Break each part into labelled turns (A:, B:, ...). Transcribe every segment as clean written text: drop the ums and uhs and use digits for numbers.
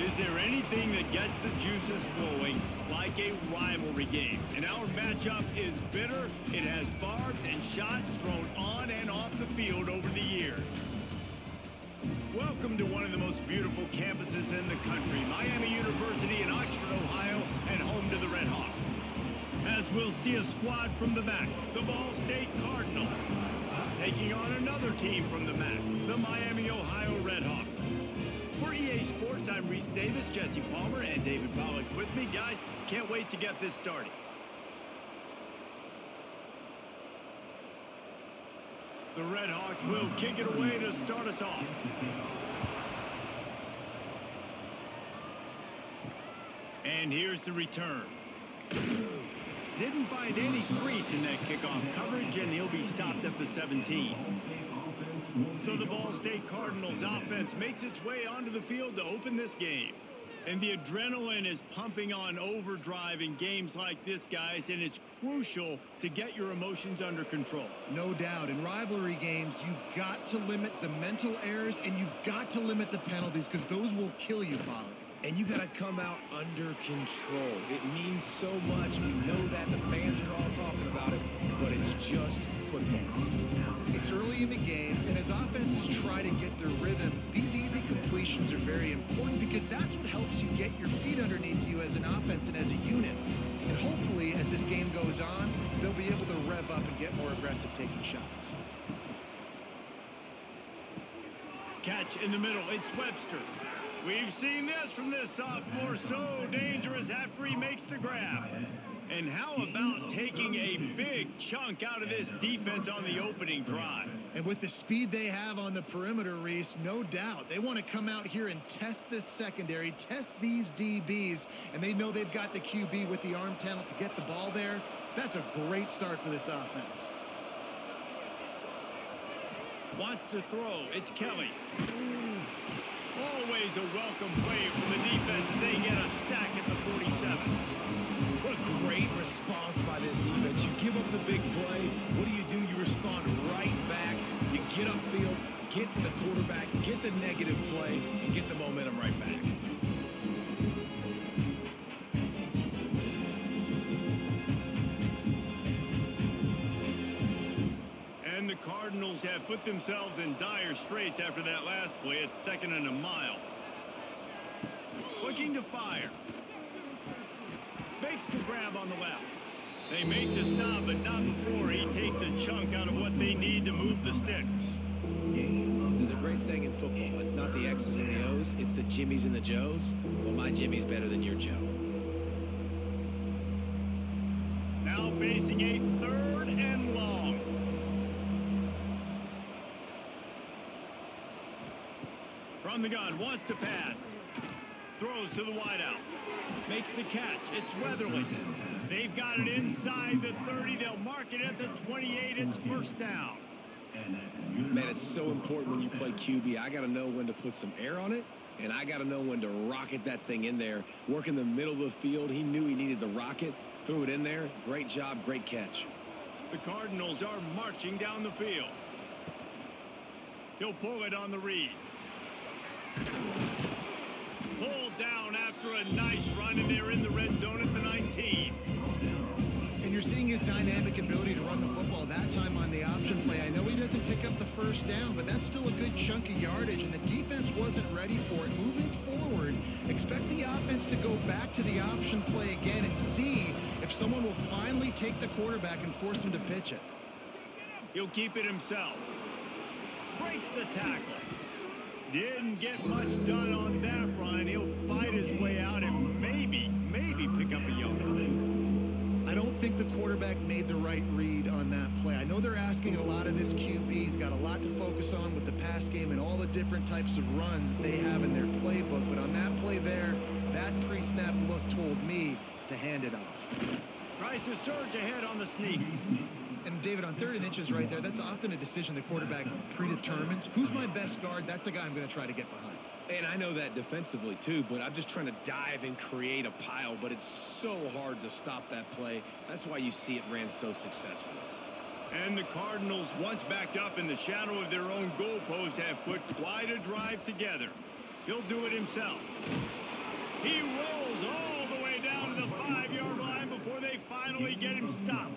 A: Is there anything that gets the juices flowing like a rivalry game? And our matchup is bitter. It has barbs and shots thrown on and off the field over the years. Welcome to one of the most beautiful campuses in the country, Miami University in Oxford, Ohio, and home to the RedHawks. As we'll see a squad from the MAC, the Ball State Cardinals, taking on another team from the MAC, the Miami, Ohio RedHawks. For EA Sports, I'm Reese Davis, Jesse Palmer, and David Pollack with me. Guys, can't wait to get this started. The RedHawks will kick it away to start us off. And here's the return. Didn't find any crease in that kickoff coverage, and he'll be stopped at the 17. So the Ball State Cardinals offense makes its way onto the field to open this game. And the adrenaline is pumping on overdrive in games like this, guys, and it's crucial to get your emotions under control.
B: No doubt. In rivalry games, you've got to limit the mental errors, and you've got to limit the penalties, because those will kill you, Pollock.
C: And you got to come out under control. It means so much. We know that. The fans are all talking about it, but it's just football.
B: It's early in the game, and as offenses try to get their rhythm, these easy completions are very important because that's what helps you get your feet underneath you as an offense and as a unit. And hopefully, as this game goes on, they'll be able to rev up and get more aggressive taking shots.
A: Catch in the middle. It's Webster. We've seen this from this sophomore, so dangerous after he makes the grab. And how about taking a big chunk out of this defense on the opening drive?
B: And with the speed they have on the perimeter, Reese, no doubt, they want to come out here and test this secondary, test these DBs, and they know they've got the QB with the arm talent to get the ball there. That's a great start for this offense.
A: Wants to throw. It's Kelly. Always a welcome play from the defense as they get a sack at the 47.
C: What a great response by this defense. You give up the big play. What do? You respond right back. You get upfield, get to the quarterback, get the negative play, and get the momentum right back.
A: And the Cardinals have put themselves in dire straits after that last play. It's 2nd and a mile. Looking to fire. Makes the grab on the left. They make the stop, but not before he takes a chunk out of what they need to move the sticks.
C: There's a great saying in football. It's not the X's and the O's, it's the Jimmies and the Joes. Well, my Jimmy's better than your Joe.
A: Now facing a 3rd and long. From the gun, wants to pass. Throws to the wideout. Makes the catch. It's Weatherly. They've got it inside the 30. They'll mark it at the 28. It's 1st down.
C: Man, it's so important when you play QB. I got to know when to put some air on it, and I got to know when to rocket that thing in there. Work in the middle of the field. He knew he needed the rocket. Threw it in there. Great job. Great catch.
A: The Cardinals are marching down the field. He'll pull it on the read. Pulled down after a nice run, and they're in the red zone at the 19.
B: And you're seeing his dynamic ability to run the football that time on the option play. I know he doesn't pick up the 1st down, but that's still a good chunk of yardage, and the defense wasn't ready for it. Moving forward, expect the offense to go back to the option play again and see if someone will finally take the quarterback and force him to pitch it.
A: He'll keep it himself. Breaks the tackle. Didn't get much done on that run. He'll fight his way out and maybe pick up a yard.
B: I don't think the quarterback made the right read on that play. I know they're asking a lot of this QB. He's got a lot to focus on with the pass game and all the different types of runs that they have in their playbook. But on that play there, that pre-snap look told me to hand it off.
A: Tries to surge ahead on the sneak.
B: And David, on 3rd and inches right there, that's often a decision the quarterback predetermines. Who's my best guard? That's the guy I'm going to try to get behind.
C: And I know that defensively, too, but I'm just trying to dive and create a pile, but it's so hard to stop that play. That's why you see it ran so successfully.
A: And the Cardinals, once backed up in the shadow of their own goalpost, have put quite a drive together. He'll do it himself. He rolls all the way down to the 5-yard line before they finally get him stopped.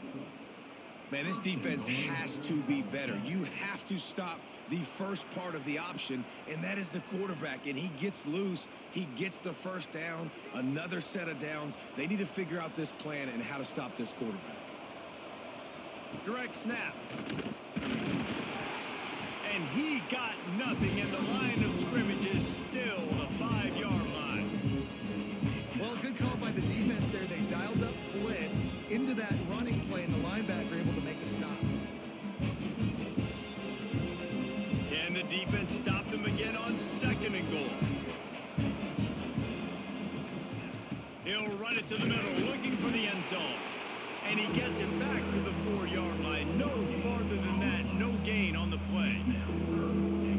C: Man, this defense has to be better. You have to stop the first part of the option, and that is the quarterback. And he gets loose. He gets the first down, another set of downs. They need to figure out this plan and how to stop this quarterback.
A: Direct snap. And he got nothing, and the line of scrimmage is still the 5-yard line.
B: Well, good call by the defense there. They dialed up blitz into that running play, and the linebacker able to make the stop.
A: Can the defense stop them again on 2nd and goal? He'll run it to the middle, looking for the end zone. And he gets it back to the 4-yard line. No farther than that. No gain on the play.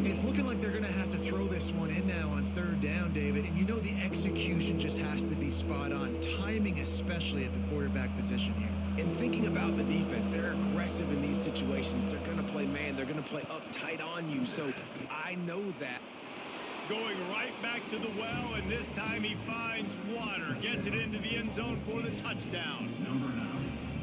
B: It's looking like they're going to have to throw this one in now on 3rd down, David. And you know the execution just has to be spot on. Timing especially at the quarterback position here.
C: And thinking about the defense, they're aggressive in these situations. They're going to play man. They're going to play uptight on you. So I know that.
A: Going right back to the well, and this time he finds water. Gets it into the end zone for the touchdown.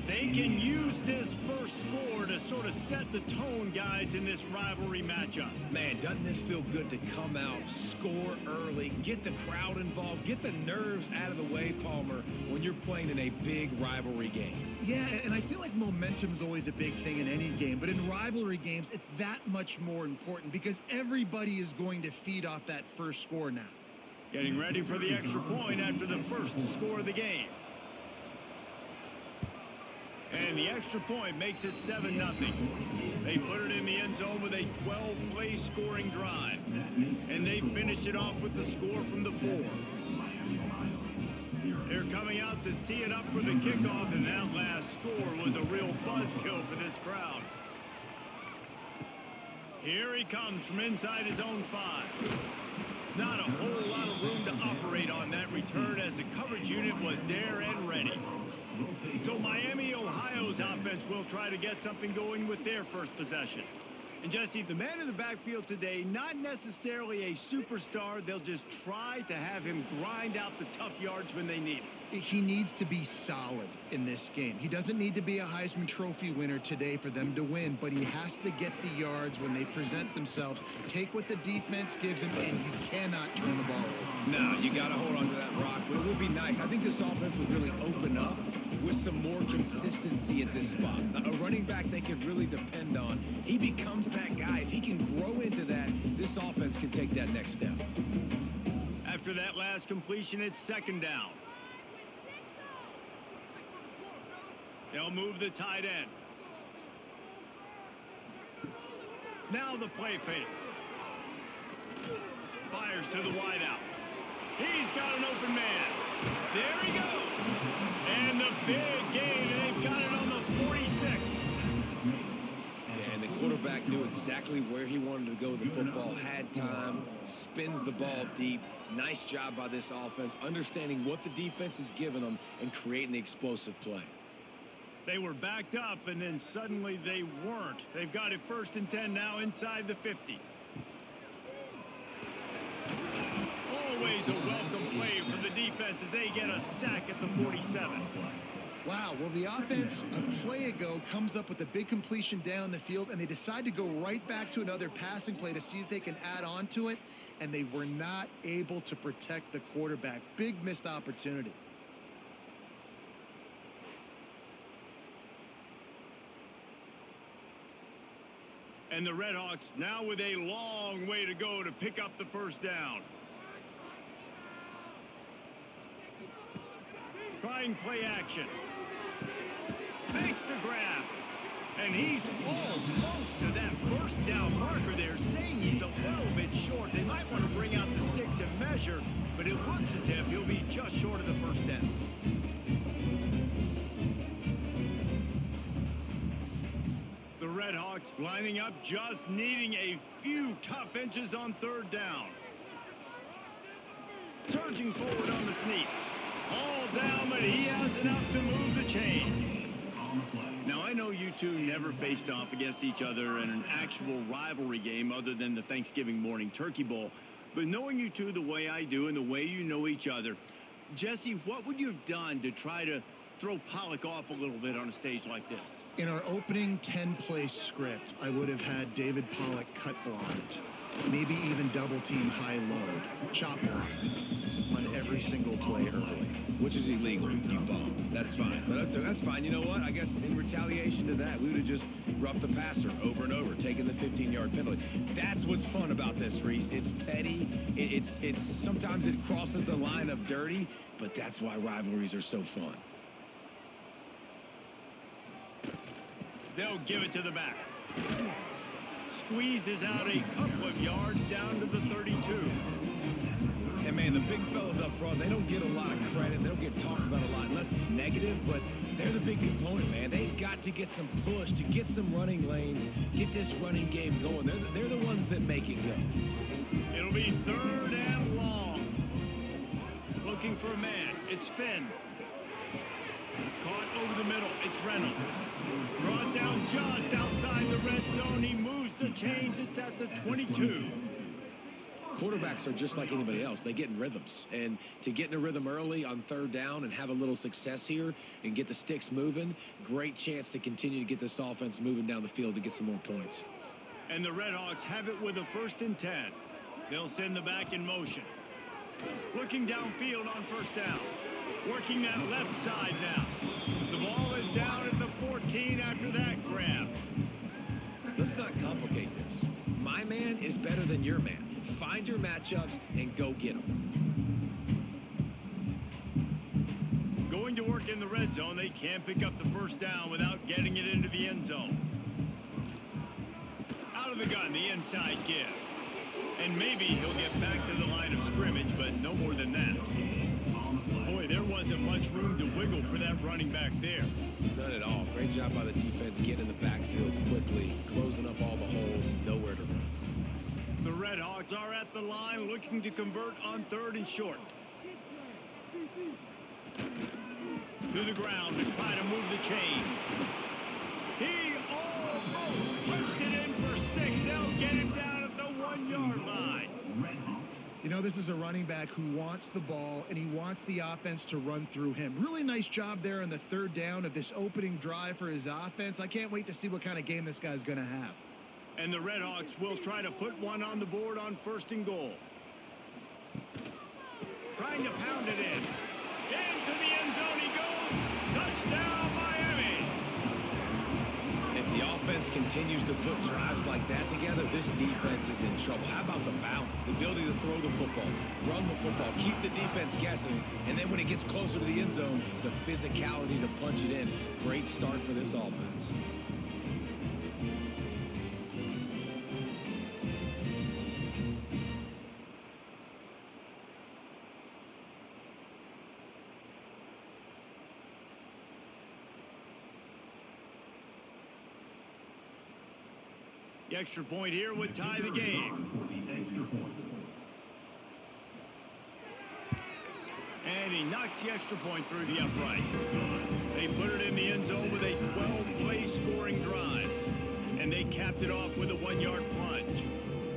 A: They can use this first score to sort of set the tone, guys, in this rivalry matchup.
C: Man, doesn't this feel good to come out, score early, get the crowd involved, get the nerves out of the way, Palmer, when you're playing in a big rivalry game?
B: Yeah, and I feel like momentum's always a big thing in any game, but in rivalry games, it's that much more important because everybody is going to feed off that first score now.
A: Getting ready for the extra point after the first score of the game. And the extra point makes it 7-0. They put it in the end zone with a 12-play scoring drive. And they finished it off with the score from the 4. They're coming out to tee it up for the kickoff, and that last score was a real buzzkill for this crowd. Here he comes from inside his own 5. Not a whole lot of room to operate on that return as the coverage unit was there and ready. So Miami, Ohio's offense will try to get something going with their first possession. And Jesse, the man in the backfield today, not necessarily a superstar. They'll just try to have him grind out the tough yards when they need it.
B: He needs to be solid in this game. He doesn't need to be a Heisman Trophy winner today for them to win, but he has to get the yards when they present themselves. Take what the defense gives him, and you cannot turn the ball over.
C: No, you got to hold on to that rock, but it would be nice. I think this offense would really open up with some more consistency at this spot. A running back they could really depend on. He becomes that guy. If he can grow into that, this offense can take that next step.
A: After that last completion, it's 2nd down. They'll move the tight end. Now the play fake. Fires to the wideout. He's got an open man. There he goes. And the big gain, and they've got it on the 46.
C: And the quarterback knew exactly where he wanted to go with the football, had time, spins the ball deep. Nice job by this offense, understanding what the defense is giving them and creating the explosive play.
A: They were backed up, and then suddenly they weren't. They've got it 1st and 10 now inside the 50. Always a welcome play for the defense as they get a sack at the 47.
B: Wow, well, the offense a play ago comes up with a big completion down the field, and they decide to go right back to another passing play to see if they can add on to it, and they were not able to protect the quarterback. Big missed opportunity.
A: And the RedHawks now with a long way to go to pick up the 1st down. Trying play action. Makes the grab. And he's almost to that 1st down marker there, saying he's a little bit short. They might want to bring out the sticks and measure, but it looks as if he'll be just short of the 1st down. The RedHawks lining up, just needing a few tough inches on 3rd down. Surging forward on the sneak. All down, but he has enough to move the chains. Now, I know you two never faced off against each other in an actual rivalry game other than the Thanksgiving morning Turkey Bowl, But knowing you two the way I do and the way you know each other, Jesse, what would you have done to try to throw Pollock off a little bit on a stage like this?
B: In our opening 10-play script, I would have had David Pollock cut blocked, maybe even double team high load, chop blocked on every single play early.
C: Which is illegal, you bum. That's fine. But that's fine. You know what? I guess in retaliation to that, we would have just roughed the passer over and over, taking the 15-yard penalty. That's what's fun about this, Reese. It's petty. It's sometimes it crosses the line of dirty, but that's why rivalries are so fun.
A: They'll give it to the back. Squeezes out a couple of yards down to the 32.
C: And, man, the big fellas up front, they don't get a lot of credit. They don't get talked about a lot unless it's negative, but they're the big component, man. They've got to get some push, to get some running lanes, get this running game going. They're the ones that make it go.
A: It'll be 3rd and long. Looking for a man. It's Finn. Caught over the middle. It's Reynolds. Brought down just outside the red zone. He moves the chains. It's at the 22.
C: Quarterbacks are just like anybody else. They get in rhythms. And to get in a rhythm early on 3rd down and have a little success here and get the sticks moving, great chance to continue to get this offense moving down the field to get some more points.
A: And the RedHawks have it with a 1st and 10. They'll send the back in motion. Looking downfield on 1st down. Working that left side now. The ball is down at the 14 after that grab.
C: Let's not complicate this. My man is better than your man. Find your matchups and go get them.
A: Going to work in the red zone. They can't pick up the 1st down without getting it into the end zone. Out of the gun, the inside give. And maybe he'll get back to the line of scrimmage, but no more than that. Boy, there wasn't much room to wiggle for that running back there.
C: None at all. Great job by the defense getting in the backfield quickly, closing up all the holes, nowhere to run.
A: The RedHawks are at the line looking to convert on 3rd and short. To the ground to try to move the chains. He almost punched it in for 6. They'll get him down at the 1-yard line.
B: You know, this is a running back who wants the ball, and he wants the offense to run through him. Really nice job there on the 3rd down of this opening drive for his offense. I can't wait to see what kind of game this guy's going to have.
A: And the RedHawks will try to put one on the board on 1st and goal. Trying to pound it in. Into the end zone he goes. Touchdown, Miami.
C: If the offense continues to put drives like that together, this defense is in trouble. How about the balance, the ability to throw the football, run the football, keep the defense guessing, and then when it gets closer to the end zone, the physicality to punch it in. Great start for this offense.
A: The extra point here would tie the game. And he knocks the extra point through the uprights. They put it in the end zone with a 12-play scoring drive. And they capped it off with a 1-yard plunge.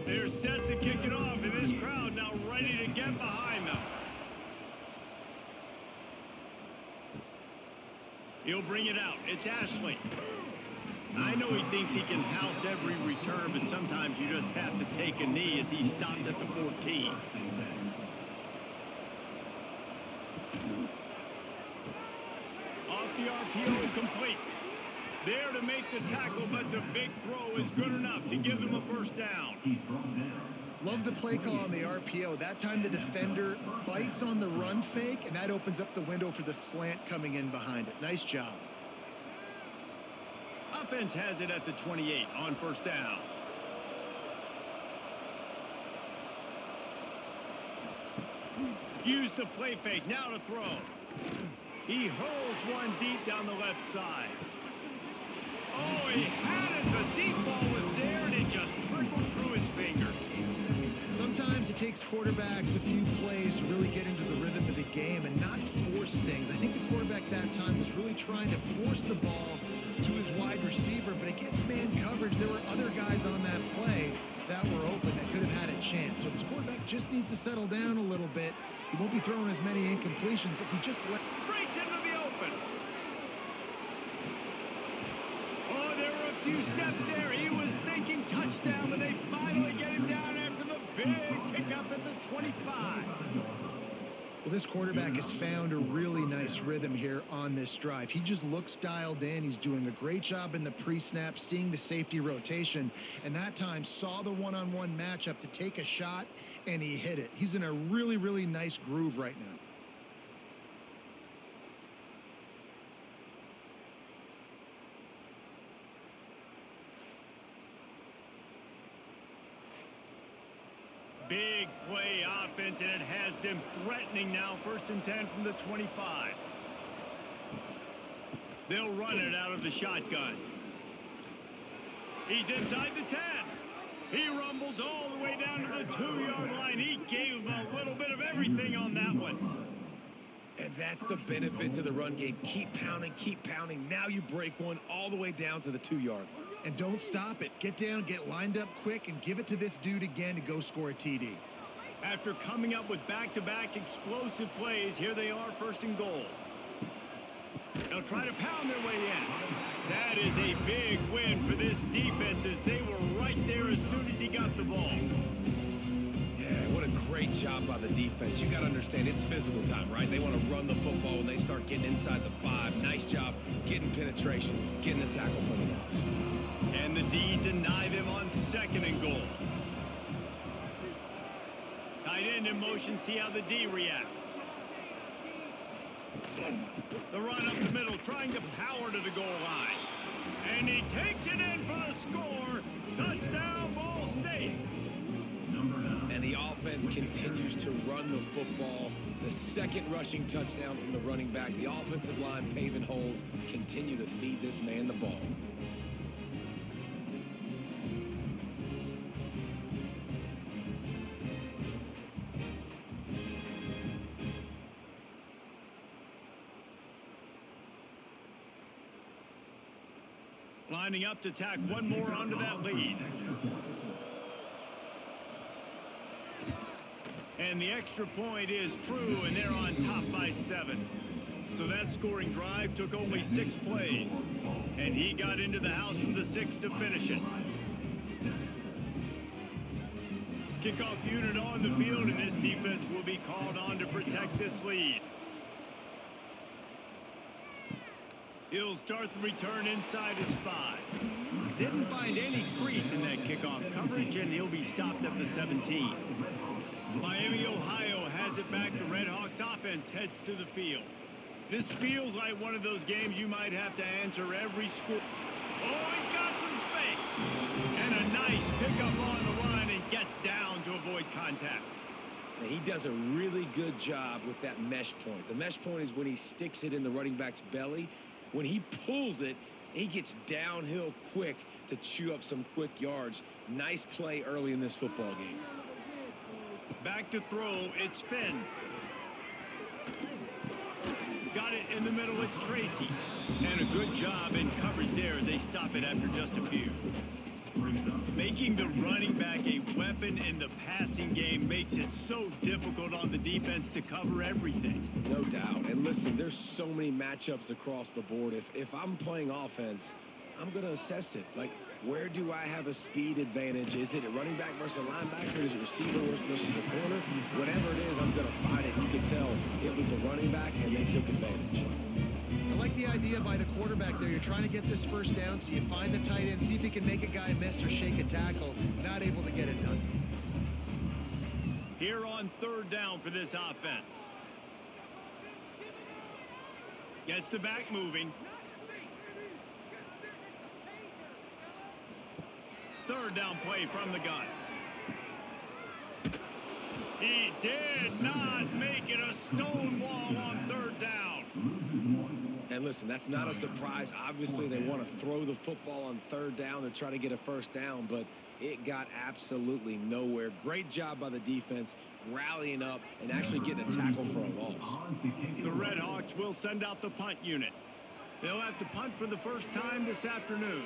A: They're set to kick it off, and this crowd now ready to get behind them. He'll bring it out. It's Ashley. I know he thinks he can house every return, but sometimes you just have to take a knee as he stopped at the 14. Off the RPO, complete. There to make the tackle, but the big throw is good enough to give them a 1st down.
B: Love the play call on the RPO. That time the defender bites on the run fake, and that opens up the window for the slant coming in behind it. Nice job.
A: Offense has it at the 28 on 1st down. Use the play fake, now to throw. He hurls one deep down the left side. Oh, he had it. The deep ball was there, and it just trickled through his fingers.
B: Sometimes it takes quarterbacks a few plays to really get into the rhythm of the game and not force things. I think the quarterback that time was really trying to force the ball to his wide receiver, but against man coverage, there were other guys on that play that were open that could have had a chance. So this quarterback just needs to settle down a little bit. He won't be throwing as many incompletions if he just let...
A: Breaks into the open. Oh, there were a few steps there. He was thinking touchdown, but they finally get him down after the big pickup at the 25.
B: Well, this quarterback has found a really nice rhythm here on this drive. He just looks dialed in. He's doing a great job in the pre-snap, seeing the safety rotation, and that time saw the one-on-one matchup to take a shot, and he hit it. He's in a really, really nice groove right now.
A: Big play offense, and it has them threatening now. 1st and 10 from the 25. They'll run it out of the shotgun. He's inside the 10. He rumbles all the way down to the 2-yard line. He gave them a little bit of everything on that one.
C: And that's the benefit to the run game. Keep pounding, keep pounding. Now you break one all the way down to the 2-yard line.
B: And don't stop it. Get down, get lined up quick, and give it to this dude again to go score a TD.
A: After coming up with back-to-back explosive plays, here they are, 1st and goal. They'll try to pound their way in. That is a big win for this defense, as they were right there as soon as he got the ball.
C: Yeah, what a great job by the defense. You got to understand, it's physical time, right? They want to run the football when they start getting inside the 5. Nice job getting penetration, getting the tackle for the loss.
A: And the D deny them on 2nd and goal. Tight end in motion, see how the D reacts. The run up the middle, trying to power to the goal line. And he takes it in for the score. Touchdown, Ball State.
C: And the offense continues to run the football. The 2nd rushing touchdown from the running back. The offensive line paving holes. Continue to feed this man the ball.
A: Lining up to tack one more onto that lead. And the extra point is true, and they're on top by 7. So that scoring drive took only 6 plays. And he got into the house from the 6 to finish it. Kickoff unit on the field, and this defense will be called on to protect this lead. He'll start the return inside his 5. Didn't find any crease in that kickoff coverage, and he'll be stopped at the 17. Miami, Ohio has it back. The RedHawks offense heads to the field. This feels like one of those games you might have to answer every score. Oh, he's got some space. And a nice pickup on the run, and gets down to avoid contact.
C: Now, he does a really good job with that mesh point. The mesh point is when he sticks it in the running back's belly. When he pulls it, he gets downhill quick to chew up some quick yards. Nice play early in this football game.
A: Back to throw, it's Finn. Got it in the middle, it's Tracy. And a good job in coverage there as they stop it after just a few. Making the running back a weapon in the passing game makes it so difficult on the defense to cover everything.
C: No doubt. And listen, there's so many matchups across the board. If I'm playing offense, I'm going to assess it. Like, where do I have a speed advantage? Is it a running back versus a linebacker? Is it receiver versus a corner? Whatever it is, I'm going to fight it. You can tell it was the running back, and they took advantage.
B: I like the idea by the quarterback there. You're trying to get this 1st down, so you find the tight end, see if he can make a guy miss or shake a tackle. Not able to get it done.
A: Here on 3rd down for this offense. Gets the back moving. 3rd down play from the gun. He did not make it a stone wall on 3rd down.
C: And listen, that's not a surprise. Obviously, they want to throw the football on 3rd down to try to get a 1st down, but it got absolutely nowhere. Great job by the defense, rallying up and actually getting a tackle for a loss.
A: The RedHawks will send out the punt unit. They'll have to punt for the first time this afternoon.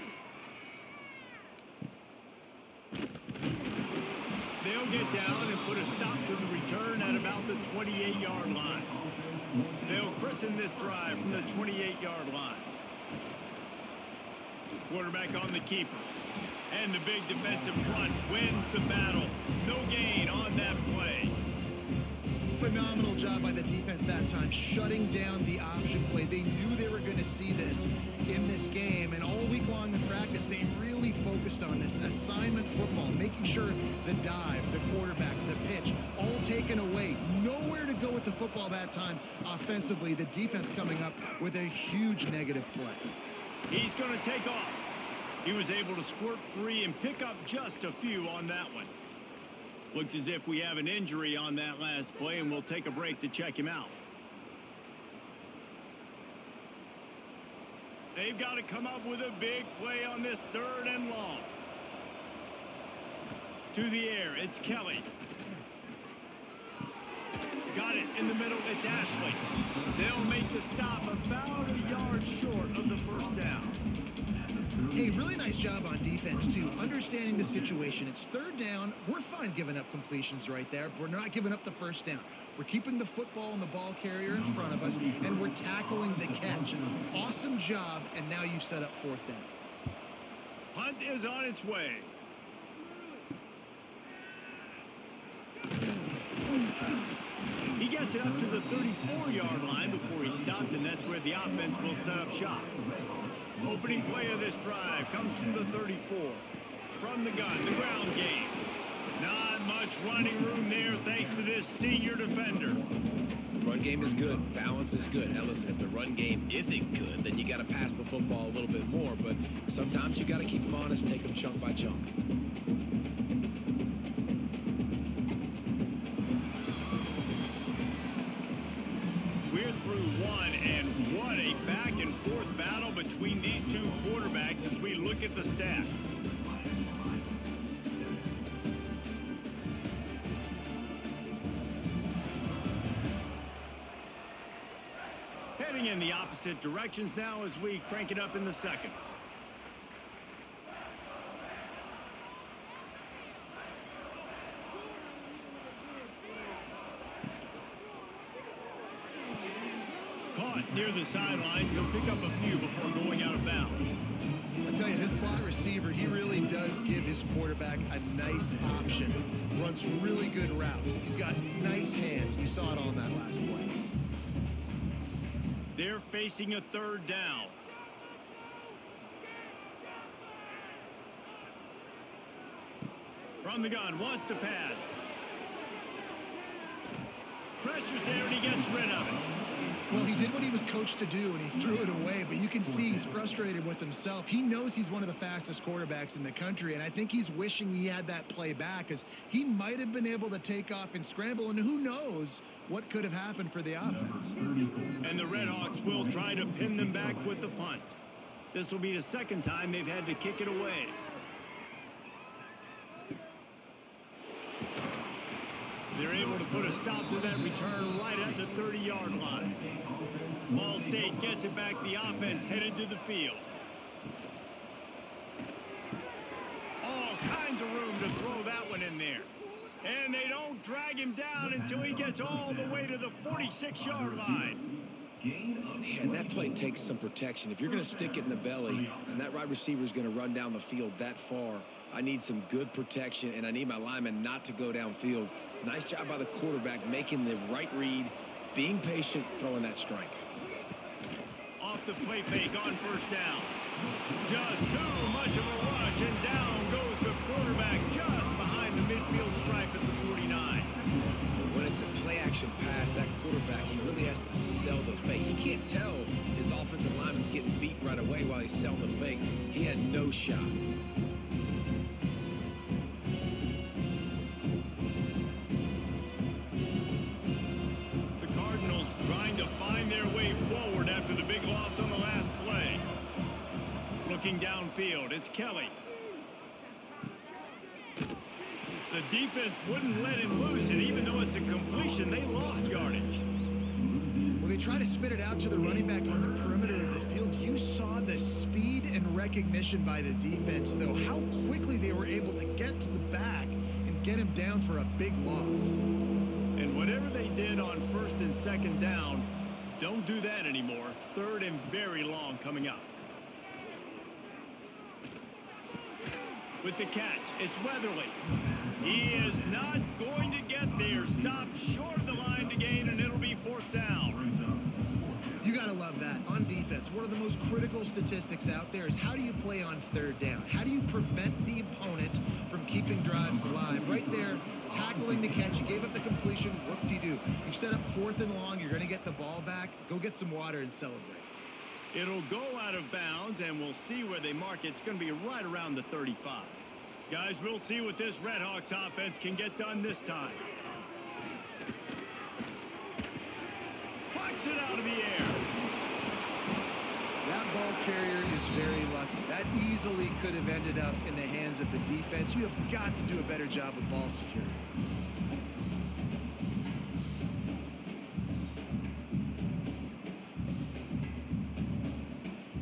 A: They'll get down and put a stop to the return at about the 28-yard line. They'll christen this drive from the 28-yard line. Quarterback on the keeper. And the big defensive front wins the battle. No gain on that play.
B: Phenomenal job by the defense that time, shutting down the option play. They knew they were going to see this in this game, and all week long in practice, they really focused on this assignment football, making sure the dive, the quarterback, the pitch, all taken away. Nowhere to go with the football that time offensively. The defense coming up with a huge negative play.
A: He's going to take off. He was able to squirt free and pick up just a few on that one. Looks as if we have an injury on that last play, and we'll take a break to check him out. They've got to come up with a big play on this 3rd and long. To the air, it's Kelly. Got it in the middle, it's Ashley. They'll make the stop about a yard short of the first down.
B: Hey, really nice job on defense, too. Understanding the situation. It's 3rd down. We're fine giving up completions right there. We're not giving up the first down. We're keeping the football and the ball carrier in front of us, and we're tackling the catch. Awesome job, and now you've set up 4th down.
A: Punt is on its way. He gets it up to the 34-yard line before he stopped, and that's where the offense will set up shop. Opening play of this drive comes from the 34. From the gun, the ground game. Not much running room there thanks to this senior defender.
C: Run game is good. Balance is good. Now listen, if the run game isn't good, then you got to pass the football a little bit more. But sometimes you got to keep them honest, take them chunk by chunk.
A: We're through one, and what a back-and-forth battle between these two quarterbacks as we look at the stats. Heading in the opposite directions now as we crank it up in the second. Caught near the sidelines. He'll pick up a few before going out of bounds.
B: I tell you, this slot receiver, he really does give his quarterback a nice option. Runs really good routes. He's got nice hands. You saw it on that last play.
A: They're facing a 3rd down. From the gun, wants to pass. Pressure's there, and he gets rid of it.
B: Well, he did what he was coached to do, and he threw it away, but you can see he's frustrated with himself. He knows he's one of the fastest quarterbacks in the country, and I think he's wishing he had that play back, because he might have been able to take off and scramble, and who knows what could have happened for the offense.
A: And the RedHawks will try to pin them back with the punt. This will be the 2nd time they've had to kick it away. They're able to put a stop to that return right at the 30-yard line. Ball State gets it back. The offense headed to the field. All kinds of room to throw that one in there. And they don't drag him down until he gets all the way to the 46-yard line.
C: Man, that play takes some protection. If you're going to stick it in the belly and that wide receiver is going to run down the field that far, I need some good protection, and I need my lineman not to go downfield. Nice job by the quarterback making the right read, being patient, throwing that strike.
A: Off the play fake on 1st down. Just too much of a rush, and down goes the quarterback just behind the midfield stripe at the 49.
C: When it's a play-action pass, that quarterback, he really has to sell the fake. He can't tell his offensive lineman's getting beat right away while he's selling the fake. He had no shot.
A: The Cardinals trying to find their way forward after the big loss on the last play. Looking downfield, it's Kelly. The defense wouldn't let him loose, and even though it's a completion, they lost yardage.
B: Well, they try to spit it out to the running back on the perimeter of the field. You saw the speed and recognition by the defense, though. How quickly they were able to get to the back and get him down for a big loss.
A: And whatever they did on first and second down, don't do that anymore. Third and very long coming up. With the catch, it's Weatherly. He is not going to get there. Stopped short of the line to gain, and it'll be fourth down.
B: You got to love that. On defense, one of the most critical statistics out there is how do you play on third down? How do you prevent the opponent from keeping drives alive? Right there, tackling the catch. You gave up the completion. Whoop-de-doo. You've set up fourth and long. You're going to get the ball back. Go get some water and celebrate.
A: It'll go out of bounds, and we'll see where they mark it. It's going to be right around the 35. Guys, we'll see what this RedHawks offense can get done this time. Plucks it out of the air.
B: That ball carrier is very lucky. That easily could have ended up in the hands of the defense. You have got to do a better job with ball security.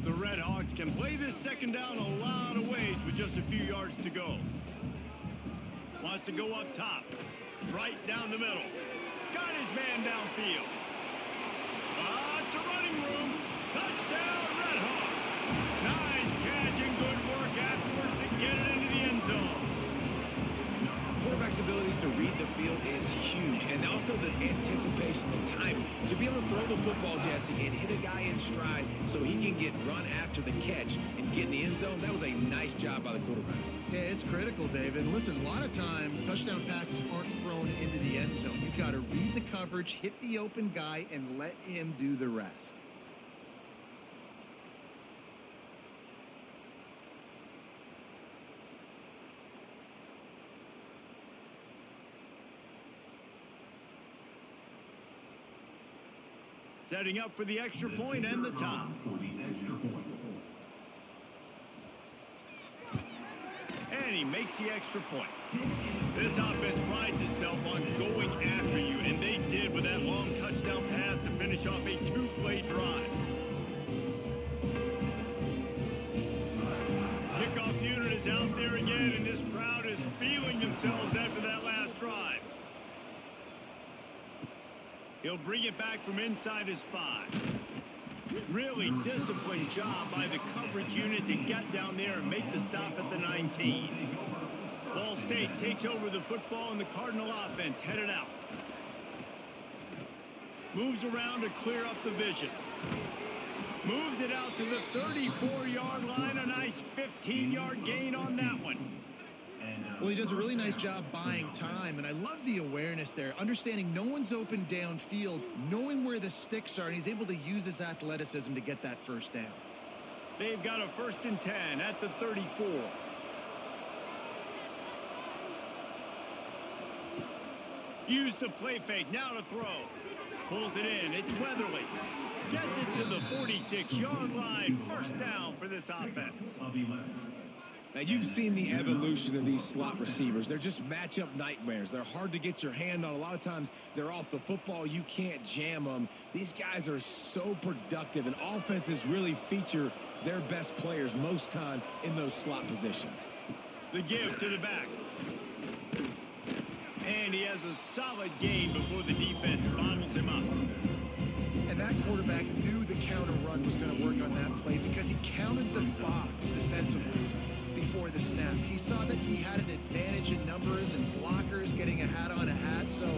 A: The RedHawks can play this second down a lot of ways with just a few yards to go. Wants to go up top. Right down the middle. Got his man downfield. It's a running room. Touchdown, RedHawks. Nice catch and good work afterwards to get it into the end zone.
C: Quarterback's abilities to read the field is huge, and also the anticipation, the timing. To be able to throw the football, Jesse, and hit a guy in stride so he can get run after the catch and get in the end zone, that was a nice job by the quarterback.
B: Yeah, it's critical, David. Listen, a lot of times touchdown passes aren't thrown into the end zone. You've got to read the coverage, hit the open guy, and let him do the rest.
A: Setting up for the extra point and the top. And he makes the extra point. This offense prides itself on going after you, and they did with that long touchdown pass to finish off a two-play drive. Kickoff unit is out there again, and this crowd is feeling themselves after that last drive. He'll bring it back from inside his 5. Really disciplined job by the coverage unit to get down there and make the stop at the 19. Ball State takes over the football, and the Cardinal offense headed out. Moves around to clear up the vision. Moves it out to the 34-yard line. A nice 15-yard gain on that one.
B: Well, he does a really nice job buying time, and I love the awareness there, understanding no one's open downfield, knowing where the sticks are, and he's able to use his athleticism to get that first down.
A: They've got a 1st and 10 at the 34. Use the play fake, now to throw. Pulls it in, it's Weatherly. Gets it to the 46-yard line. First down for this offense.
C: Now, you've seen the evolution of these slot receivers. They're just matchup nightmares. They're hard to get your hand on. A lot of times, they're off the football. You can't jam them. These guys are so productive, and offenses really feature their best players most time in those slot positions.
A: The give to the back. And he has a solid gain before the defense bottles him up.
B: And that quarterback knew the counter run was going to work on that play because he counted the box defensively before the snap. He saw that he had an advantage in numbers and blockers getting a hat on a hat, so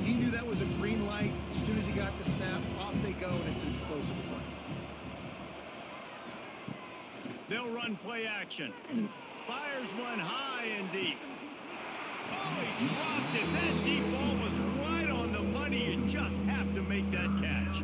B: he knew that was a green light. As soon as he got the snap, off they go, and it's an explosive play.
A: They'll run play action. Fires one high and deep. Oh, he dropped it. That deep ball was right on the money. You just have to make that catch.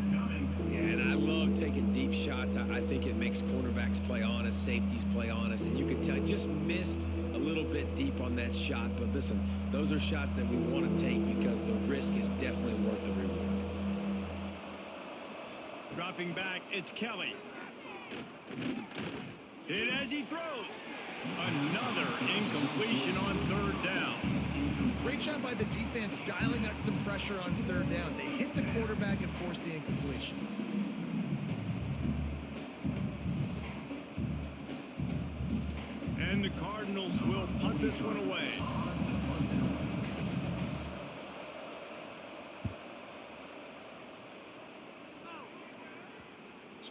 C: Yeah, and I love taking deep shots. I think it makes cornerbacks play honest, safeties play honest, and you can tell just missed a little bit deep on that shot. But listen, those are shots that we want to take because the risk is definitely worth the reward.
A: Dropping back, it's Kelly. Hit as he throws. Another incompletion on 3rd down.
B: Great job by the defense dialing out some pressure on 3rd down. They hit the quarterback and forced the incompletion.
A: And the Cardinals will punt this one away.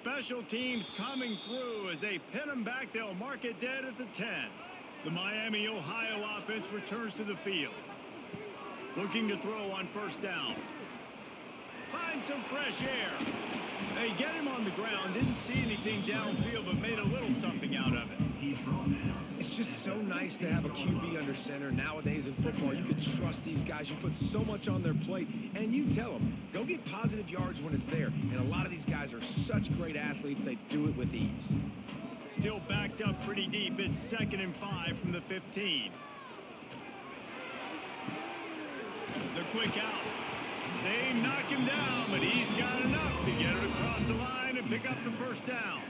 A: Special teams coming through as they pin them back. They'll mark it dead at the 10. The Miami, Ohio offense returns to the field. Looking to throw on first down. Find some fresh air. They get him on the ground. Didn't see anything downfield, but made a little something out of it.
C: It's just so nice to have a QB under center. Nowadays in football, you can trust these guys. You put so much on their plate, and you tell them, go get positive yards when it's there. And a lot of these guys are such great athletes, they do it with ease.
A: Still backed up pretty deep. It's 2nd and 5 from the 15. The quick out. They knock him down, but he's got enough to get it across the line and pick up the first down.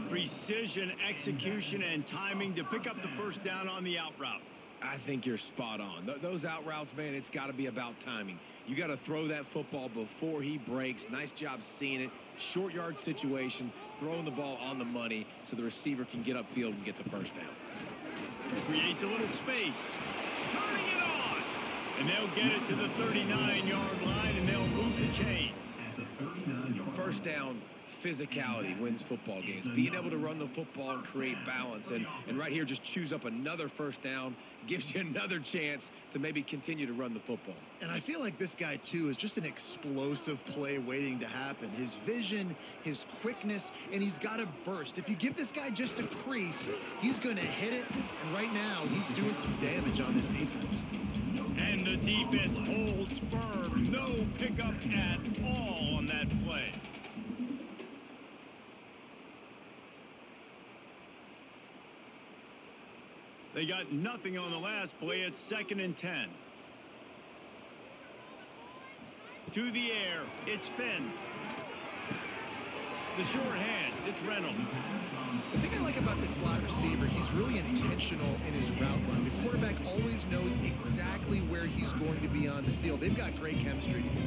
A: Precision, execution, and timing to pick up the first down on the out route.
C: I think you're spot on. Those out routes, man, it's got to be about timing. You got to throw that football before he breaks. Nice job seeing it. Short yard situation, throwing the ball on the money so the receiver can get upfield and get the first down.
A: Creates a little space. Turning it on. And they'll get it to the 39-yard line, and they'll move the chains.
C: First down, physicality wins football games. Being able to run the football and create balance. And right here, just choose up another first down, gives you another chance to maybe continue to run the football.
B: And I feel like this guy, too, is just an explosive play waiting to happen. His vision, his quickness, and he's got a burst. If you give this guy just a crease, he's going to hit it. And right now, he's doing some damage on this defense.
A: And the defense holds firm. No pickup at all on that play. They got nothing on the last play. It's 2nd and 10. To the air. It's Finn. The short hands. It's Reynolds.
B: The thing I like about this slot receiver, he's really intentional in his route run. The quarterback always knows exactly where he's going to be on the field. They've got great chemistry together.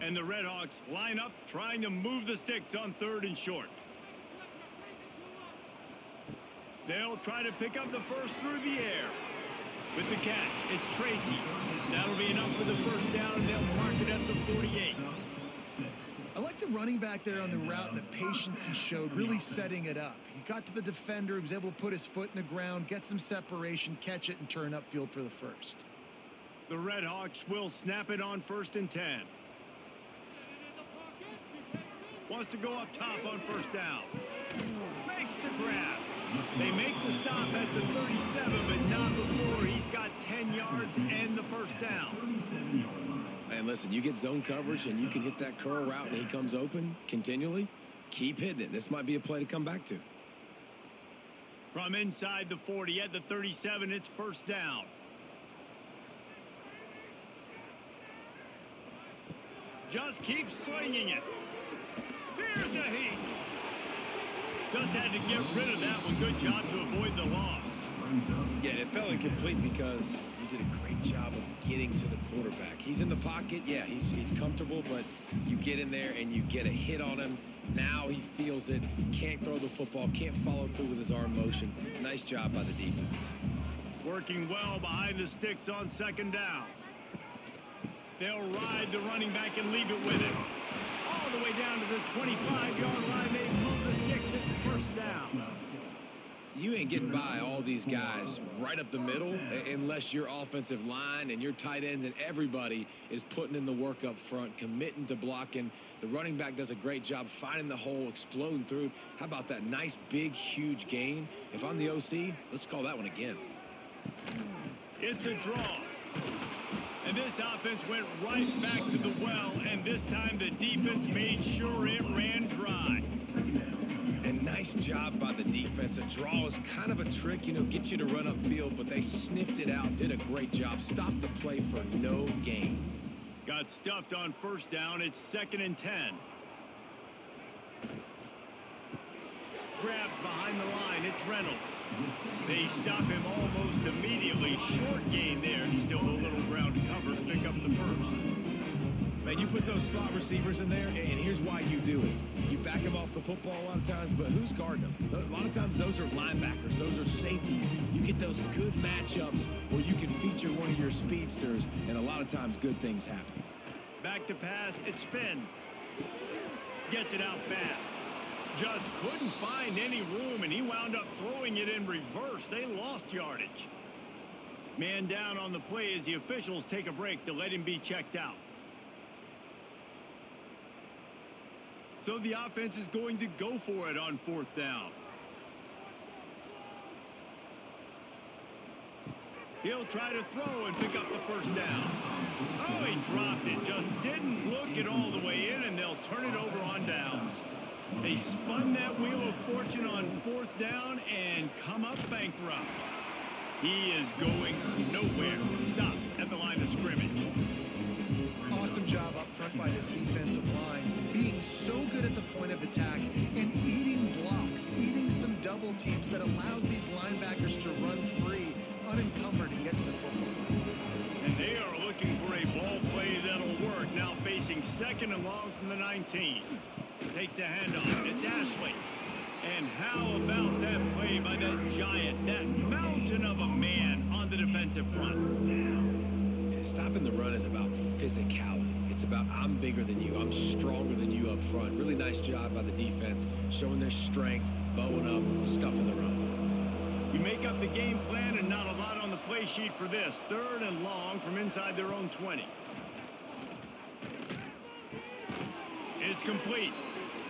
A: And the RedHawks line up, trying to move the sticks on 3rd and short. They'll try to pick up the first through the air. With the catch, it's Tracy. That'll be enough for the first down, and they'll mark it at the 48.
B: I like the running back there on the route and the patience he showed, really setting it up. He got to the defender, he was able to put his foot in the ground, get some separation, catch it, and turn upfield for the first.
A: The RedHawks will snap it on 1st and 10. Wants to go up top on first down. Makes the grab. They make the stop at the 37, but not before he's got 10 yards and the first down.
C: And listen, you get zone coverage and you can hit that curl route and he comes open continually. Keep hitting it. This might be a play to come back to.
A: From inside the 40 at the 37, it's first down. Just keep swinging it. Here's a heat. Just had to get rid of that one. Good job to avoid the loss.
C: Yeah, it fell incomplete because you did a great job of getting to the quarterback. He's in the pocket. Yeah, he's comfortable, but you get in there and you get a hit on him. Now he feels it. Can't throw the football. Can't follow through with his arm motion. Nice job by the defense.
A: Working well behind the sticks on 2nd down. They'll ride the running back and leave it with him. All the way down to the 25-yard line. They move the sticks at the first down.
C: You ain't getting by all these guys right up the middle unless your offensive line and your tight ends and everybody is putting in the work up front, committing to blocking. The running back does a great job finding the hole, exploding through. How about that nice, big, huge gain? If I'm the OC, let's call that one again.
A: It's a draw. And this offense went right back to the well, and this time the defense made sure it ran dry.
C: And nice job by the defense. A draw is kind of a trick, get you to run upfield, but they sniffed it out, did a great job, stopped the play for no gain.
A: Got stuffed on first down. It's 2nd and 10. Grabbed behind the line. It's Reynolds. They stop him almost immediately. Short gain there. Still a little ground to cover to pick up the first.
C: Man, you put those slot receivers in there, and here's why you do it. You back them off the football a lot of times, but who's guarding them? A lot of times those are linebackers. Those are safeties. You get those good matchups where you can feature one of your speedsters, and a lot of times good things happen.
A: Back to pass, it's Finn. Gets it out fast. Just couldn't find any room, and he wound up throwing it in reverse. They lost yardage. Man down on the play as the officials take a break to let him be checked out. So the offense is going to go for it on 4th down. He'll try to throw and pick up the first down. Oh, he dropped it. Just didn't look it all the way in, and they'll turn it over on downs. They spun that wheel of fortune on 4th down and come up bankrupt. He is going nowhere. Stop at the line of scrimmage.
B: Awesome job up front by this defensive line, being so good at the point of attack and eating blocks, eating some double teams that allows these linebackers to run free, unencumbered, and get to the football.
A: And they are looking for a ball play that'll work. Now facing 2nd and long from the 19. Takes the handoff. It's Ashley. And how about that play by that giant, that mountain of a man on the defensive front?
C: And stopping the run is about physicality. It's about I'm bigger than you. I'm stronger than you up front. Really nice job by the defense, showing their strength, bowing up, stuffing the run.
A: You make up the game plan and not a lot on the play sheet for this. 3rd and long from inside their own 20. It's complete.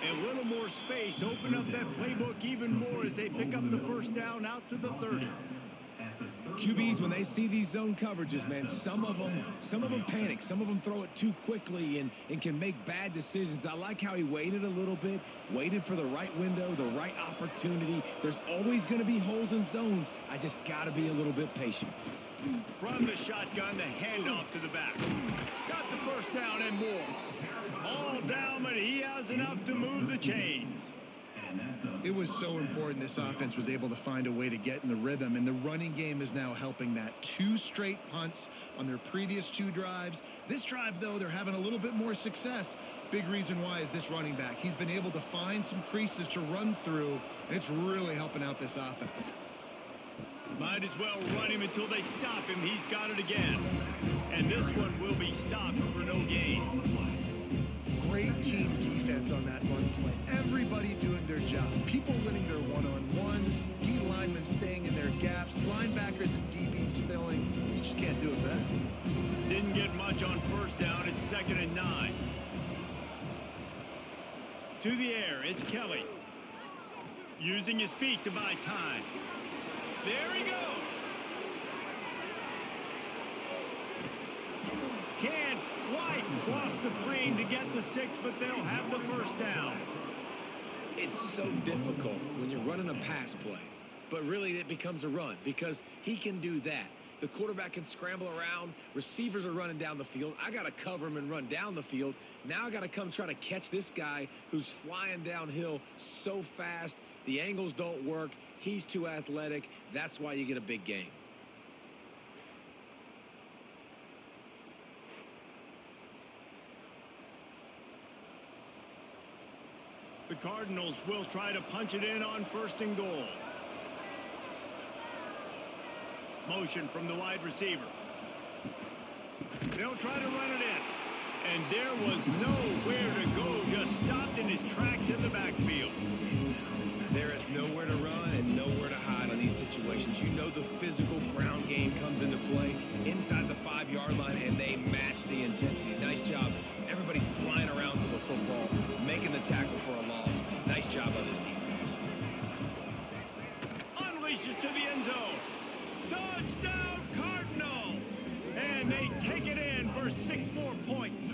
A: A little more space. Open up that playbook even more as they pick up the first down out to the 30.
C: QBs, when they see these zone coverages, man, some of them panic. Some of them throw it too quickly and can make bad decisions. I like how he waited a little bit, waited for the right window, the right opportunity. There's always going to be holes in zones. I just got to be a little bit patient.
A: From the shotgun, the handoff to the back. Got the first down and more. All down, but he has enough to move the chains.
B: It was so important this offense was able to find a way to get in the rhythm, and the running game is now helping that. 2 straight punts on their previous 2 drives. This drive, though, they're having a little bit more success. Big reason why is this running back. He's been able to find some creases to run through, and it's really helping out this offense.
A: Might as well run him until they stop him. He's got it again. And this one will be stopped for no gain.
B: Great team defense on that run play. Everybody doing their job. People winning their one-on-ones, D linemen staying in their gaps, linebackers and DBs filling. You just can't do it better.
A: Didn't get much on 1st down. It's 2nd and 9. To the air, it's Kelly. Using his feet to buy time. There he goes. Can't quite cross the plane to get the 6, but they'll have the first down.
C: It's so difficult when you're running a pass play, but really it becomes a run because he can do that. The quarterback can scramble around. Receivers are running down the field. I got to cover him and run down the field. Now I got to come try to catch this guy who's flying downhill so fast. The angles don't work. He's too athletic. That's why you get a big game.
A: The Cardinals will try to punch it in on 1st and goal. Motion from the wide receiver. They'll try to run it in. And there was nowhere to go. Just stopped in his tracks in the backfield.
C: There is nowhere to run and nowhere to hide on these situations. You know the physical ground game comes into play inside the 5-yard line, and they match the intensity. Nice job. Everybody flying around to the football, making the tackle for a loss. Nice job by this defense.
A: Unleashes to the end zone. Touchdown, Cardinals! And they take it in for 6 more points.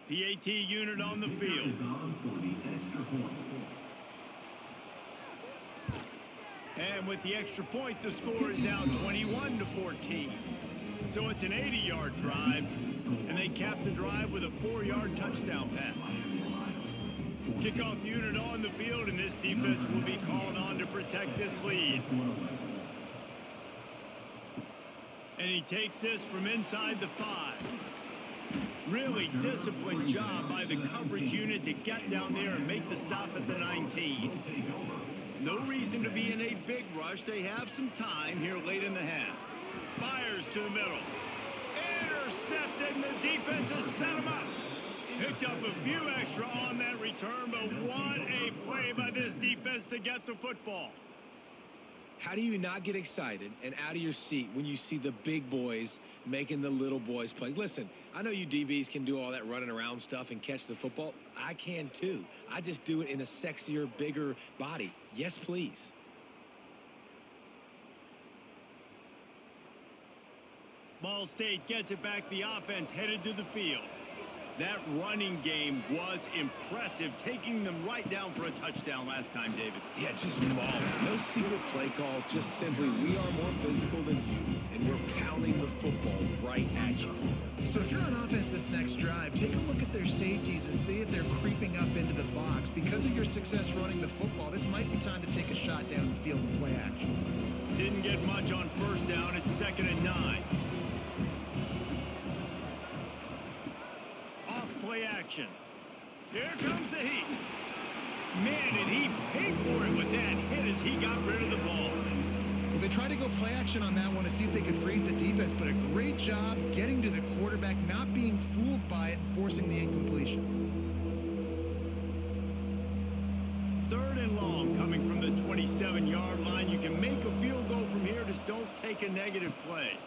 A: PAT unit on the field. And with the extra point, the score is now 21-14. So it's an 80-yard drive, and they cap the drive with a 4-yard touchdown pass. Kickoff unit on the field, and this defense will be called on to protect this lead. And he takes this from inside the 5. Really disciplined job by the coverage unit to get down there and make the stop at the 19. No reason to be in a big rush. They have some time here late in the half. Fires to the middle. Intercepted, and the defense has set him up. Picked up a few extra on that return, but what a play by this defense to get the football.
C: How do you not get excited and out of your seat when you see the big boys making the little boys play? Listen, I know you DBs can do all that running around stuff and catch the football. I can too. I just do it in a sexier, bigger body. Yes, please.
A: Ball State gets it back. The offense headed to the field. That running game was impressive, taking them right down for a touchdown last time, David.
C: Yeah, just mauling. No secret play calls, just simply we are more physical than you, and we're pounding the football right at you.
B: So if you're on offense this next drive, take a look at their safeties and see if they're creeping up into the box. Because of your success running the football, this might be time to take a shot down the field and play action.
A: Didn't get much on first down. It's 2nd and 9. Play action. Here comes the heat. Man, did he pay for it with that hit as he got rid of the ball.
B: Well, they tried to go play action on that one to see if they could freeze the defense, but a great job getting to the quarterback, not being fooled by it, and forcing the incompletion.
A: 3rd and long coming from the 27-yard line. You can make a field goal from here, just don't take a negative play.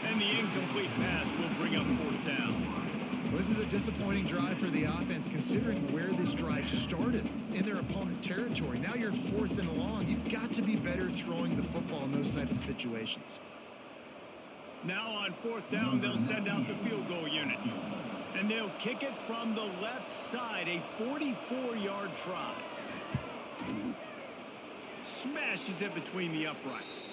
A: And the incomplete pass will bring up 4th down.
B: Well, this is a disappointing drive for the offense, considering where this drive started in their opponent territory. Now you're 4th and long. You've got to be better throwing the football in those types of situations.
A: Now on 4th down, they'll send out the field goal unit. And they'll kick it from the left side, a 44-yard try. Smashes it between the uprights.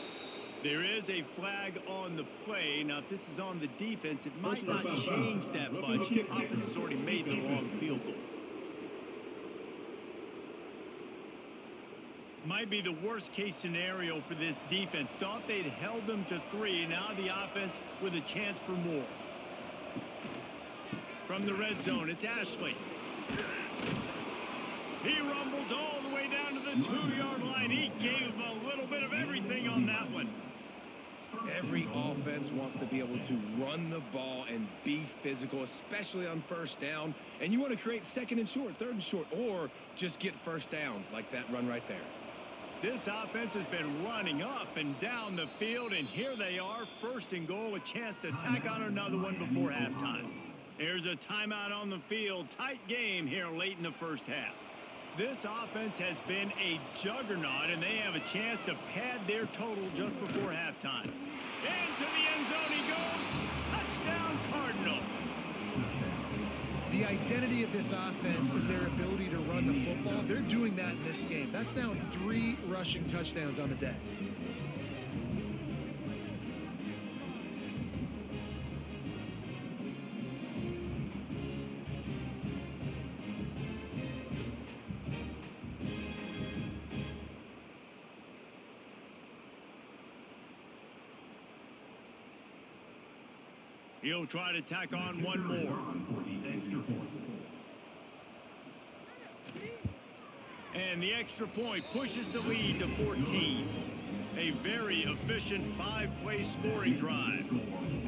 A: There is a flag on the play. Now, if this is on the defense, it might not change that much. The offense has already made the long field goal. Might be the worst-case scenario for this defense. Thought they'd held them to 3. Now the offense with a chance for more. From the red zone, it's Ashley. He rumbles all the way down to the 2-yard line. He gave them a little bit of everything on that one.
C: Every offense wants to be able to run the ball and be physical, especially on first down. And you want to create 2nd and short, 3rd and short, or just get first downs like that run right there.
A: This offense has been running up and down the field, and here they are, 1st and goal, a chance to tack on another one before halftime. There's a timeout on the field. Tight game here late in the first half. This offense has been a juggernaut, and they have a chance to pad their total just before halftime. Into the end zone he goes. Touchdown, Cardinals.
B: The identity of this offense is their ability to run the football. They're doing that in this game. That's now 3 rushing touchdowns on the day.
A: He'll try to tack on one more. And the extra point pushes the lead to 14. A very efficient 5-play scoring drive.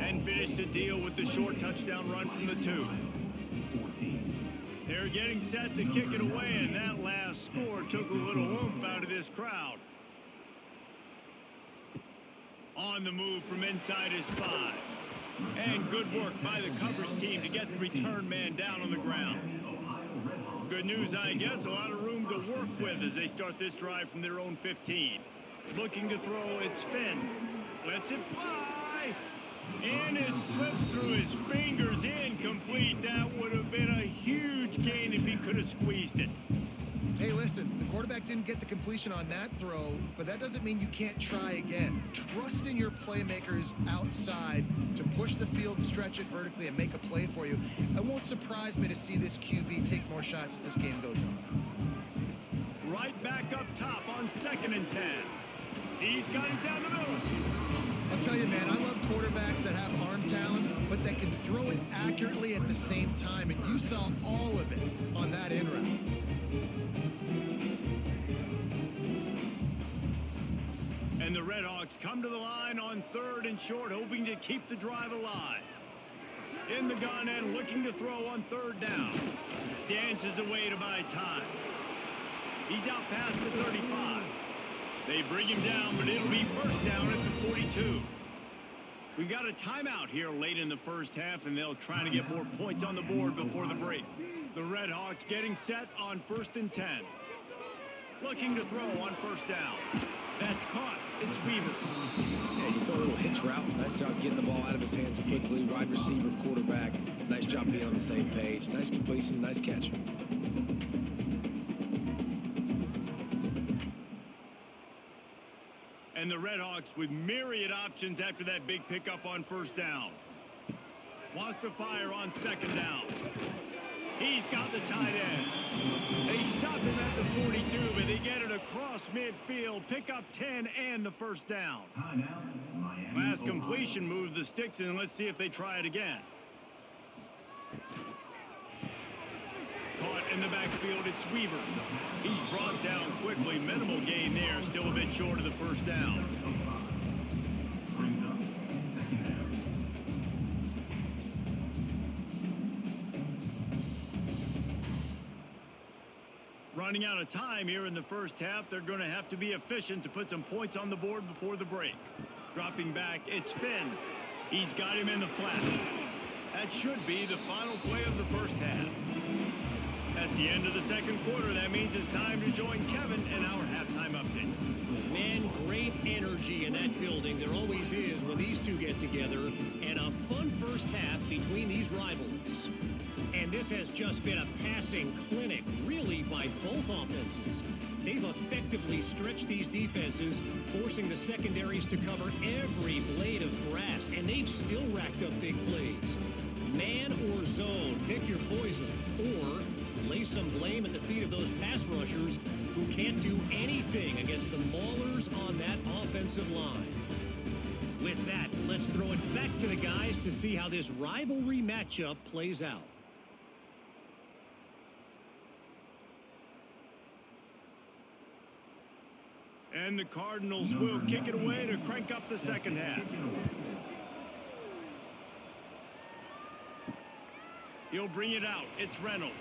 A: And finished the deal with the short touchdown run from the 2. They're getting set to kick it away, and that last score took a little oomph out of this crowd. On the move from inside his 5. And good work by the coverage team to get the return man down on the ground. Good news, I guess, a lot of room to work with as they start this drive from their own 15. Looking to throw, it's Finn. Lets it fly. And it slips through his fingers, incomplete. That would have been a huge gain if he could have squeezed it.
B: Hey, listen, the quarterback didn't get the completion on that throw, but that doesn't mean you can't try again. Trust in your playmakers outside to push the field and stretch it vertically and make a play for you. It won't surprise me to see this QB take more shots as this game goes on.
A: Right back up top on 2nd and 10. He's got it down the middle.
B: I'll tell you, man, I love quarterbacks that have arm talent, but that can throw it accurately at the same time, and you saw all of it on that in route.
A: And the RedHawks come to the line on 3rd and short, hoping to keep the drive alive. In the gun and looking to throw on 3rd down. Dances away to buy time. He's out past the 35. They bring him down, but it'll be 1st down at the 42. We got a timeout here late in the 1st half, and they'll try to get more points on the board before the break. The RedHawks getting set on 1st and 10. Looking to throw on 1st down. That's caught. It's Weaver.
C: Yeah, you throw a little hitch route. Nice job getting the ball out of his hands quickly. Wide receiver, quarterback. Nice job being on the same page. Nice completion, nice catch.
A: And the RedHawks with myriad options after that big pickup on 1st down. Wants to fire on 2nd down. He's got the tight end. They stop him at the 42, but they get it across midfield. Pick up 10 and the 1st down. Last completion moved the sticks, and let's see if they try it again. Caught in the backfield, it's Weaver. He's brought down quickly. Minimal gain there, still a bit short of the 1st down. Running out of time here in the 1st half, they're going to have to be efficient to put some points on the board before the break. Dropping back, it's Finn. He's got him in the flat. That should be the final play of the 1st half. That's the end of the 2nd quarter. That means it's time to join Kevin in our halftime update.
D: Man, great energy in that building. There always is when these two get together. And a fun 1st half between these rivals. And this has just been a passing clinic, really, by both offenses. They've effectively stretched these defenses, forcing the secondaries to cover every blade of grass, and they've still racked up big plays. Man or zone, pick your poison, or lay some blame at the feet of those pass rushers who can't do anything against the maulers on that offensive line. With that, let's throw it back to the guys to see how this rivalry matchup plays out.
A: And the Cardinals will kick it away to crank up the 2nd half. He'll bring it out. It's Reynolds.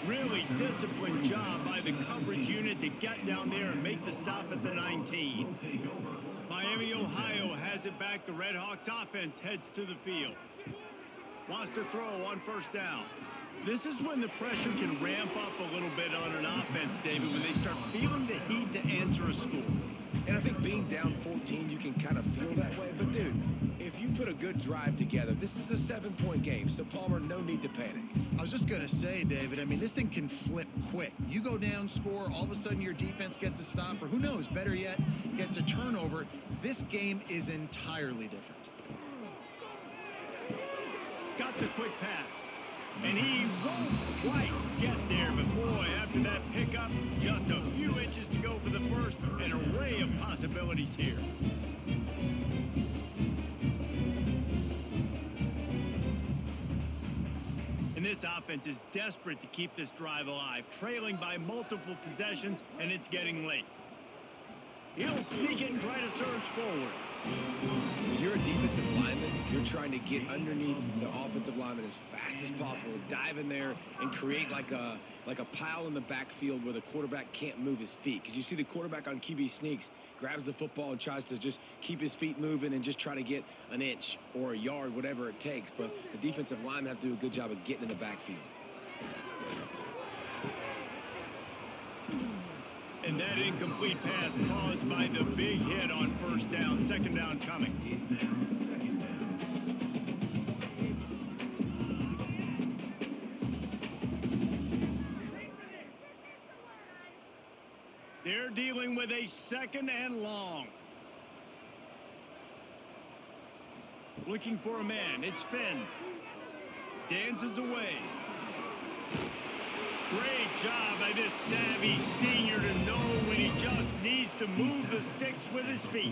A: Really disciplined job by the coverage unit to get down there and make the stop at the 19. Miami, Ohio has it back. The RedHawks offense heads to the field. Wants to throw on 1st down. This is when the pressure can ramp up a little bit on an offense, David, when they start feeling the heat to answer a score.
C: And I think being down 14, you can kind of feel that way. But, dude, if you put a good drive together, this is a 7-point game. So, Palmer, no need to panic.
B: I was just going to say, David, I mean, this thing can flip quick. You go down, score, all of a sudden your defense gets a stop, or who knows, better yet, gets a turnover. This game is entirely different.
A: Got the quick pass. And he won't quite get there, but boy, after that pickup, just a few inches to go for the 1st. An array of possibilities here. And this offense is desperate to keep this drive alive, trailing by multiple possessions, and it's getting late. He'll sneak it and try to surge forward.
C: When you're a defensive lineman, you're trying to get underneath the offensive lineman as fast as possible, dive in there and create like a pile in the backfield where the quarterback can't move his feet. Because you see the quarterback on QB sneaks, grabs the football and tries to just keep his feet moving and just try to get an inch or a yard, whatever it takes. But the defensive linemen have to do a good job of getting in the backfield.
A: And that incomplete pass caused by the big hit on 1st down. 2nd down coming. with a 2nd and long. Looking for a man. It's Finn. Dances away. Great job by this savvy senior to know when he just needs to move the sticks with his feet.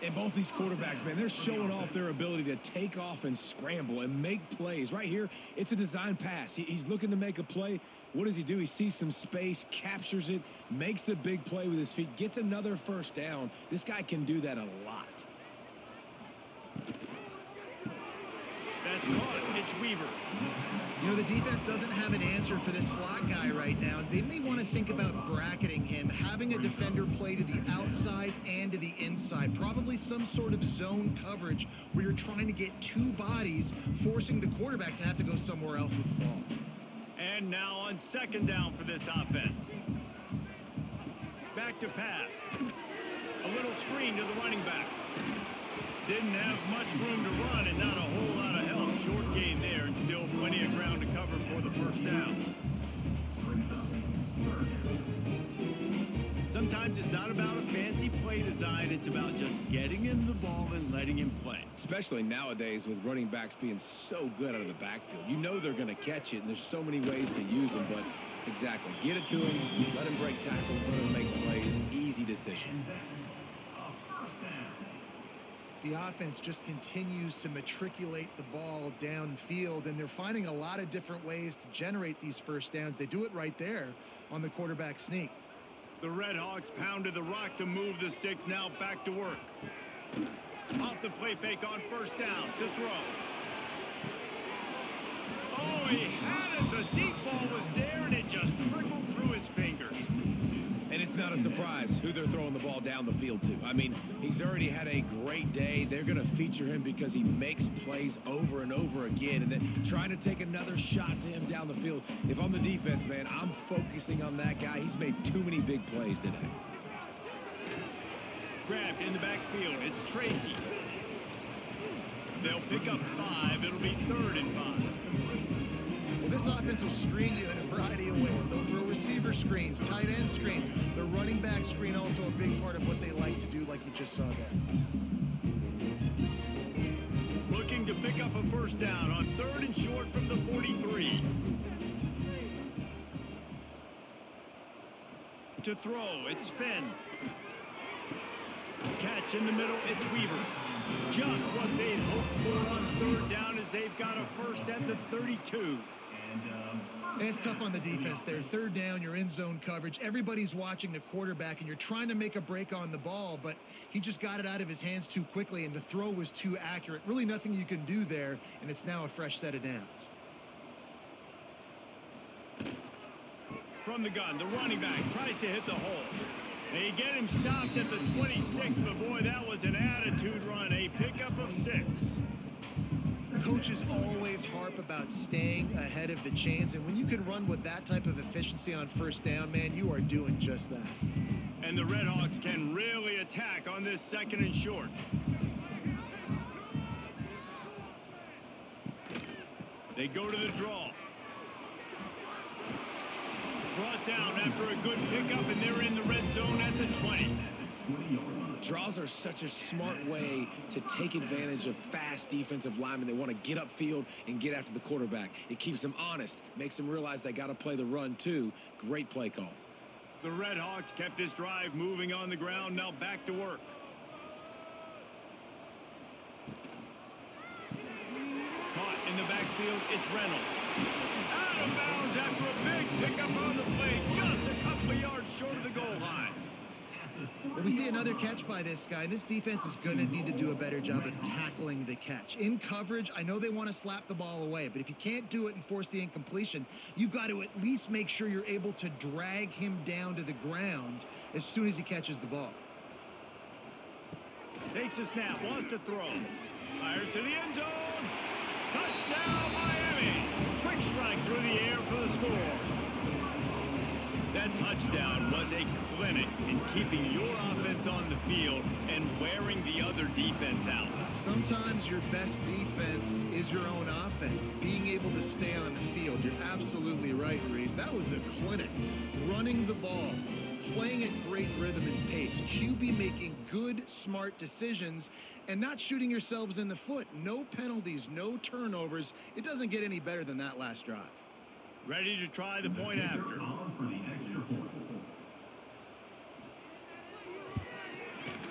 C: And both these quarterbacks, man, they're showing off their ability to take off and scramble and make plays. Right here, it's a design pass. He's looking to make a play. What does he do? He sees some space, captures it, makes the big play with his feet, gets another first down. This guy can do that a lot.
A: That's caught. It's Weaver.
B: You know, the defense doesn't have an answer for this slot guy right now. They may want to think about bracketing him, having a defender play to the outside and to the inside. Probably some sort of zone coverage where you're trying to get two bodies, forcing the quarterback to have to go somewhere else with the ball.
A: And now on 2nd down for this offense. Back to pass. A little screen to the running back. Didn't have much room to run and not a whole lot of help. Short game there and still plenty of ground to cover for the first down. Sometimes it's not about a fancy play design. It's about just getting him the ball and letting him play.
C: Especially nowadays with running backs being so good out of the backfield. You know they're going to catch it, and there's so many ways to use them, but exactly. Get it to him, let him break tackles, let him make plays. Easy decision.
B: The offense just continues to matriculate the ball downfield, and they're finding a lot of different ways to generate these first downs. They do it right there on the quarterback sneak.
A: The RedHawks pounded the rock to move the sticks, now back to work. Off the play fake on 1st down to throw. Oh, he had it. The deep ball was there, and it just trickled through his fingers.
C: And it's not a surprise who they're throwing the ball down the field to. I mean, he's already had a great day. They're going to feature him because he makes plays over and over again, and then trying to take another shot to him down the field. If I'm the defense, man, I'm focusing on that guy. He's made too many big plays today.
A: Grabbed in the backfield. It's Tracy. They'll pick up 5. It'll be 3rd and 5.
B: Well, this offense will screen you in a variety of ways. They'll throw receiver screens, tight end screens. The running back screen also a big part of what they like to do, like you just saw there.
A: Looking to pick up a first down on 3rd and short from the 43. To throw, it's Finn. Catch in the middle, it's Weaver. Just what they'd hoped for on 3rd down as they've got a first at the 32.
B: And it's tough on the defense there. 3rd down, you're in zone coverage. Everybody's watching the quarterback, and you're trying to make a break on the ball, but he just got it out of his hands too quickly, and the throw was too accurate. Really nothing you can do there, and it's now a fresh set of downs.
A: From the gun, the running back tries to hit the hole. They get him stopped at the 26, but boy, that was an attitude run. A pickup of 6.
B: Coaches always harp about staying ahead of the chains, and when you can run with that type of efficiency on 1st down, man, you are doing just that.
A: And the RedHawks can really attack on this 2nd and short. They go to the draw. Brought down after a good pickup, and they're in the red zone at the 20.
C: Draws are such a smart way to take advantage of fast defensive linemen. They want to get upfield and get after the quarterback. It keeps them honest, makes them realize they got to play the run too. Great play call.
A: The RedHawks kept this drive moving on the ground, now back to work. Caught in the backfield, it's Reynolds. Out of bounds after a big pickup on the play, just a couple of yards short of the goal line.
B: Well, we see another catch by this guy. This defense is going to need to do a better job of tackling the catch. In coverage, I know they want to slap the ball away, but if you can't do it and force the incompletion, you've got to at least make sure you're able to drag him down to the ground as soon as he catches the ball.
A: Takes a snap, wants to throw. Fires to the end zone. Touchdown, Miami. Quick strike through the air for the score. That touchdown was a clinic in keeping your offense on the field and wearing the other defense out.
B: Sometimes your best defense is your own offense. Being able to stay on the field. You're absolutely right, Reese. That was a clinic. Running the ball, playing at great rhythm and pace. QB making good, smart decisions and not shooting yourselves in the foot. No penalties, no turnovers. It doesn't get any better than that last drive.
A: Ready to try the point after.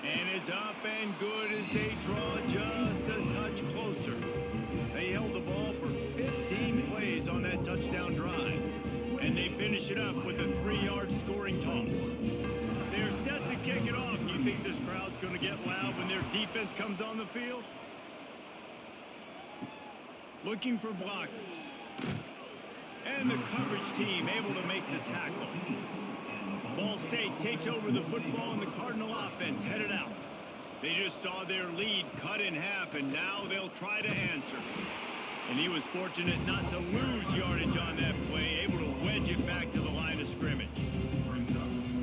A: And it's up and good as they draw just a touch closer. They held the ball for 15 plays on that touchdown drive. And they finish it up with a 3-yard scoring toss. They're set to kick it off. You think this crowd's going to get loud when their defense comes on the field? Looking for blockers. And the coverage team able to make the tackle. Ball State takes over the football and the Cardinal offense headed out. They just saw their lead cut in half, and now they'll try to answer. And he was fortunate not to lose yardage on that play, able to wedge it back to the line of scrimmage.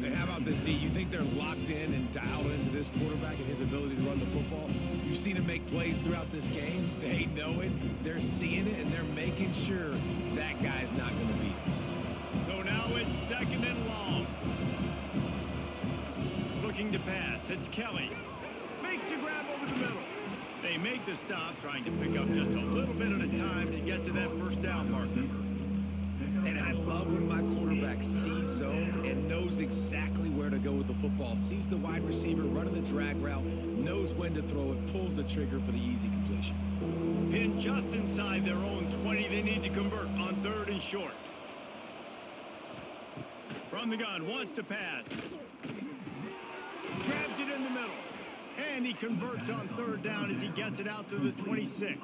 C: Hey, how about this, D? You think they're locked in and dialed into this quarterback and his ability to run the football? You've seen him make plays throughout this game. They know it, they're seeing it, and they're making sure that guy's not going to beat him.
A: So now it's second and long. Looking to pass, it's Kelly. Makes the grab over the middle. They make the stop, trying to pick up just a little bit at a time to get to that first down marker.
C: And I love when my quarterback sees zone and knows exactly where to go with the football. Sees the wide receiver running the drag route, knows when to throw it, pulls the trigger for the easy completion.
A: Pinned just inside their own 20, they need to convert on 3rd and short. From the gun, wants to pass. Grabs it in the middle. And he converts on 3rd down as he gets it out to the 26.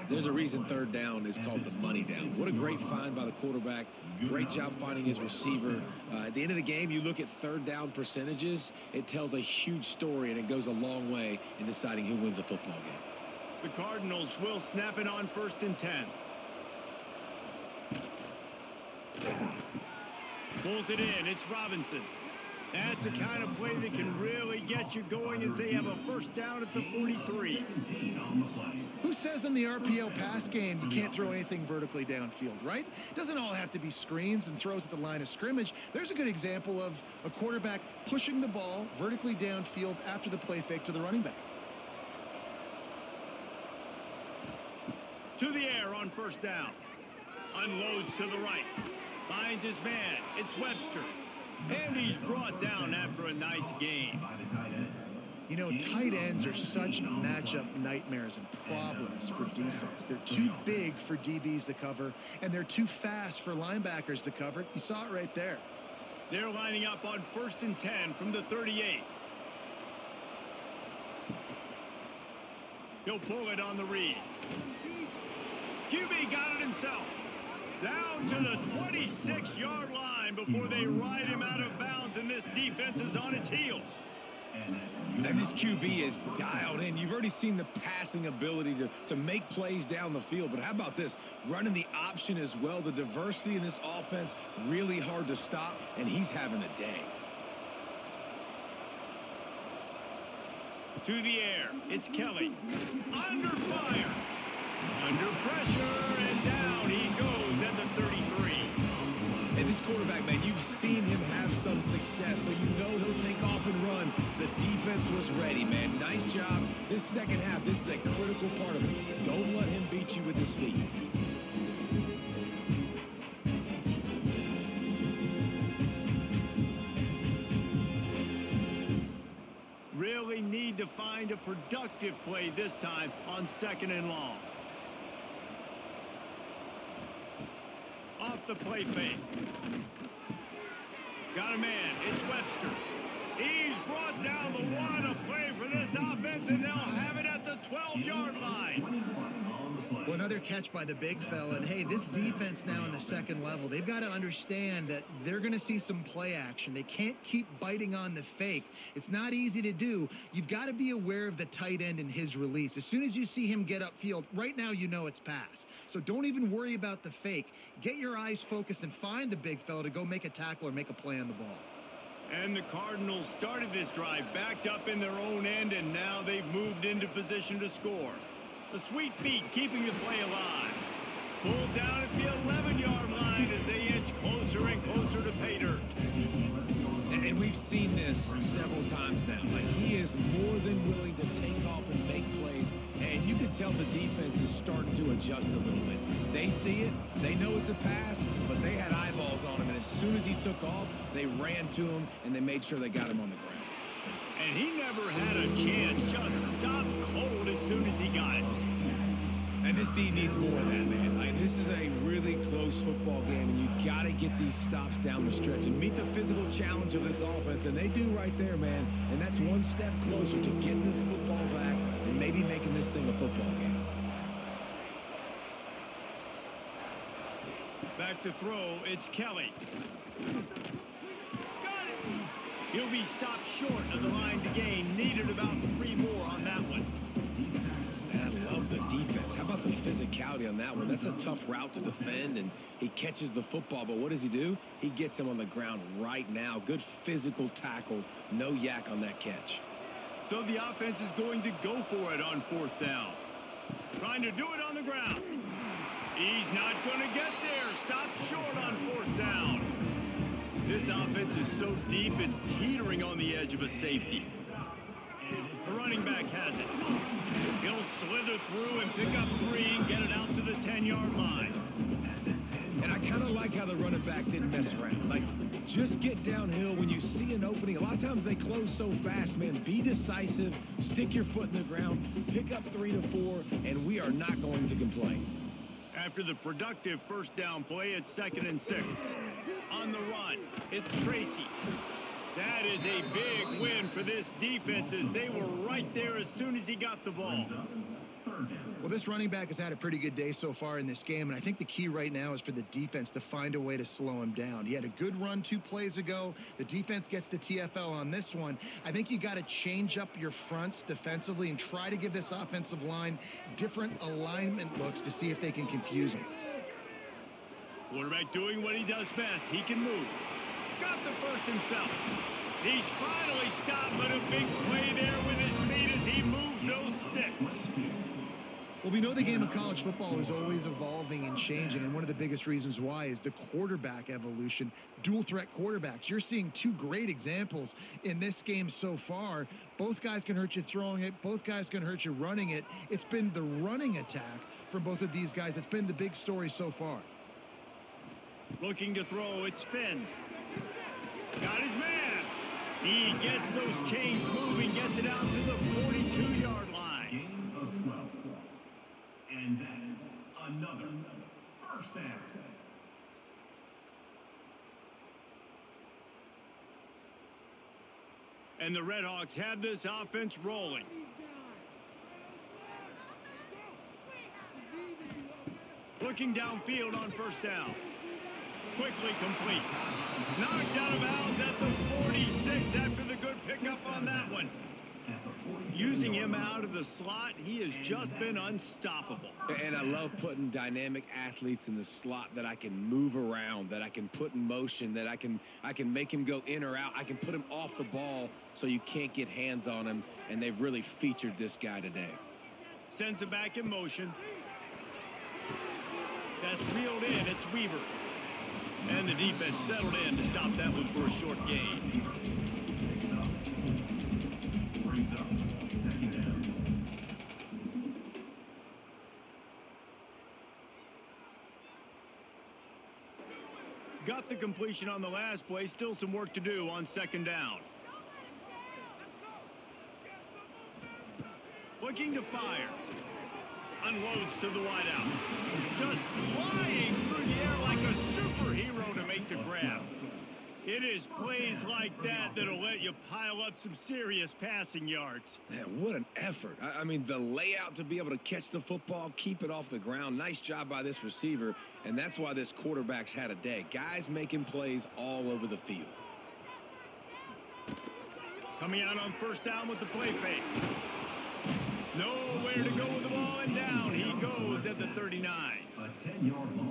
C: There's a reason 3rd down is called the money down. What a great find by the quarterback. Great job finding his receiver. At the end of the game, you look at 3rd down percentages. It tells a huge story, and it goes a long way in deciding who wins a football game.
A: The Cardinals will snap it on 1st and 10. Pulls it in. It's Robinson. That's the kind of play that can really get you going as they have a first down at the 43.
B: Who says in the RPO pass game you can't throw anything vertically downfield, right? It doesn't all have to be screens and throws at the line of scrimmage. There's a good example of a quarterback pushing the ball vertically downfield after the play fake to the running back.
A: To the air on 1st down. Unloads to the right. Finds his man. It's Webster. And he's brought down after a nice gain.
B: You know, tight ends are such matchup nightmares and problems for defense. They're too big for DBs to cover, and they're too fast for linebackers to cover. You saw it right there.
A: They're lining up on 1st and 10 from the 38. He'll pull it on the read. QB got it himself. Down to the 26-yard line before they ride him out of bounds, and this defense is on its heels.
C: And this QB is dialed in. You've already seen the passing ability to make plays down the field, but how about this? Running the option as well. The diversity in this offense, really hard to stop, and he's having a day.
A: To the air, it's Kelly. Under fire. Under pressure, and down he goes at the 33.
C: And this quarterback, man, you've seen him have some success, so you know he'll take off and run. The defense was ready, man. Nice job. This second half, this is a critical part of it. Don't let him beat you with his feet.
A: Really need to find a productive play this time on 2nd and long. Off the play fake. Got a man. It's Webster. He's brought down the one. A play for this offense, and they'll have it at the 12-yard line.
B: Well, another catch by the big fella. And, hey, this defense now in the 2nd level, they've got to understand that they're going to see some play action. They can't keep biting on the fake. It's not easy to do. You've got to be aware of the tight end and his release. As soon as you see him get upfield, right now you know it's pass. So don't even worry about the fake. Get your eyes focused and find the big fella to go make a tackle or make a play on the ball.
A: And the Cardinals started this drive backed up in their own end, and now they've moved into position to score. The sweet feet keeping the play alive. Pulled down at the 11-yard line as they inch closer closer and closer to pay dirt.
C: And we've seen this several times now. Like, he is more than willing to take off and make plays. And you can tell the defense is starting to adjust a little bit. They see it. They know it's a pass, but they had eyeballs on him. And as soon as he took off, they ran to him, and they made sure they got him on the ground.
A: And he never had a chance. Just stopped cold as soon as he got it.
C: And this D needs more of that, man. Like, this is a really close football game, and you got to get these stops down the stretch and meet the physical challenge of this offense, and they do right there, man. And that's one step closer to getting this football back and maybe making this thing a football game.
A: Back to throw, it's Kelly. Got it! He'll be stopped short of the line to gain. Needed about 3 more on that one.
C: Man, I love the defense. How about the physicality on that one? That's a tough route to defend, and he catches the football, but what does he do? He gets him on the ground right now. Good physical tackle. No yak on that catch.
A: So the offense is going to go for it on 4th down. Trying to do it on the ground. He's not going to get there. Stopped short on 4th down. This offense is so deep, it's teetering on the edge of a safety. The running back has it. He'll slither through and pick up 3 and get it out to the 10-yard line.
C: And I kind of like how the running back didn't mess around. Like, just get downhill when you see an opening. A lot of times they close so fast, man. Be decisive, stick your foot in the ground, pick up 3 to 4, and we are not going to complain.
A: After the productive 1st down play, it's 2nd and 6. On the run, it's Tracy. That is a big win for this defense, as they were right there as soon as he got the ball.
B: Well, this running back has had a pretty good day so far in this game, and I think the key right now is for the defense to find a way to slow him down. He had a good run 2 plays ago. The defense gets the TFL on this one. I think you got to change up your fronts defensively and try to give this offensive line different alignment looks to see if they can confuse him.
A: Quarterback doing what he does best. He can move. Got the first himself. He's finally stopped, but a big play there with his feet as he moves those sticks.
B: Well, we know the game of college football is always evolving and changing, and one of the biggest reasons why is the quarterback evolution. Dual threat quarterbacks. You're seeing 2 great examples in this game so far. Both guys can hurt you throwing it. Both guys can hurt you running it. It's been the running attack from both of these guys that's been the big story so far.
A: Looking to throw, it's Finn. Got his man. He gets those chains moving, gets it out to the 42-yard line.
E: Gain of 12. And that is another 1st down.
A: And the RedHawks have this offense rolling. Looking downfield on 1st down. Quickly complete. Knocked out of bounds at the 46 after the good pickup on that one. Using him out of the slot, he has just been unstoppable.
C: And I love putting dynamic athletes in the slot that I can move around, that I can put in motion, that I can make him go in or out. I can put him off the ball so you can't get hands on him, and they've really featured this guy today.
A: Sends it back in motion. That's reeled in. It's Weaver. And the defense settled in to stop that one for a short gain. Got the completion on the last play. Still some work to do on 2nd down. Looking to fire. Unloads to the wideout. Just flying through the air like a superhero to make the grab. It is plays like that that'll let you pile up some serious passing yards.
C: Man, what an effort. I mean, the layout to be able to catch the football, keep it off the ground. Nice job by this receiver, and that's why this quarterback's had a day. Guys making plays all over the field.
A: Coming out on 1st down with the play fake. Nowhere to go with the ball, and down he goes at the 39.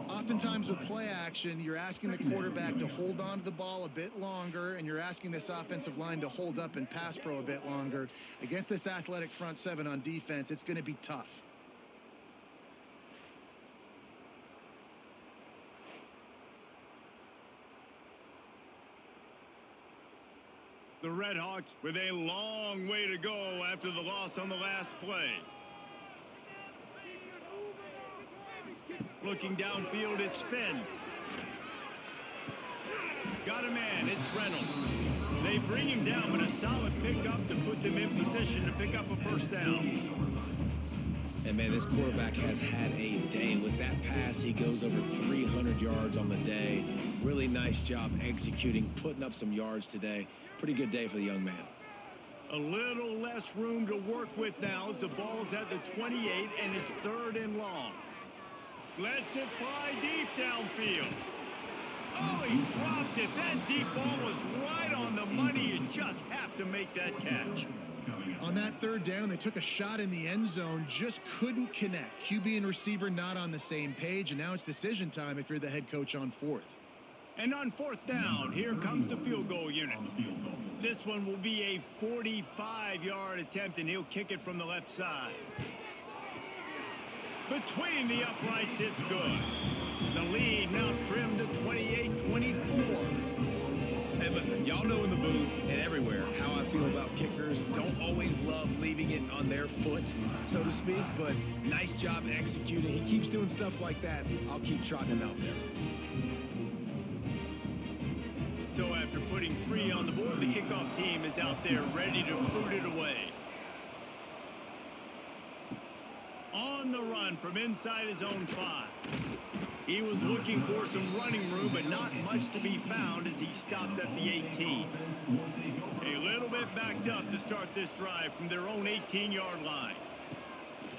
B: Oftentimes with play action, you're asking the quarterback to hold on to the ball a bit longer, and you're asking this offensive line to hold up and pass pro a bit longer. Against this athletic front 7 on defense, it's going to be tough.
A: RedHawks with a long way to go after the loss on the last play. Looking downfield, it's Finn. Got a man, it's Reynolds. They bring him down with a solid pickup to put them in position to pick up a first down.
C: And, man, this quarterback has had a day. With that pass, he goes over 300 yards on the day. Really nice job executing, putting up some yards today. Pretty good day for the young man.
A: A little less room to work with now as the ball's at the 28 and it's 3rd and long. Lets it fly deep downfield. Oh, he dropped it. That deep ball was right on the money. You just have to make that catch.
B: On that 3rd down, they took a shot in the end zone, just couldn't connect. QB and receiver not on the same page, and now it's decision time if you're the head coach on 4th.
A: And on 4th down, here comes the field goal unit. This one will be a 45-yard attempt, and he'll kick it from the left side. Between the uprights, it's good. The lead now trimmed to 28-24.
C: And listen, y'all know in the booth and everywhere how I feel about kickers. Don't always love leaving it on their foot, so to speak, but nice job executing. He keeps doing stuff like that. I'll keep trotting him out there.
A: So after putting 3 on the board, the kickoff team is out there ready to boot it away. On the run from inside his own 5. He was looking for some running room, but not much to be found as he stopped at the 18. A little bit backed up to start this drive from their own 18-yard line.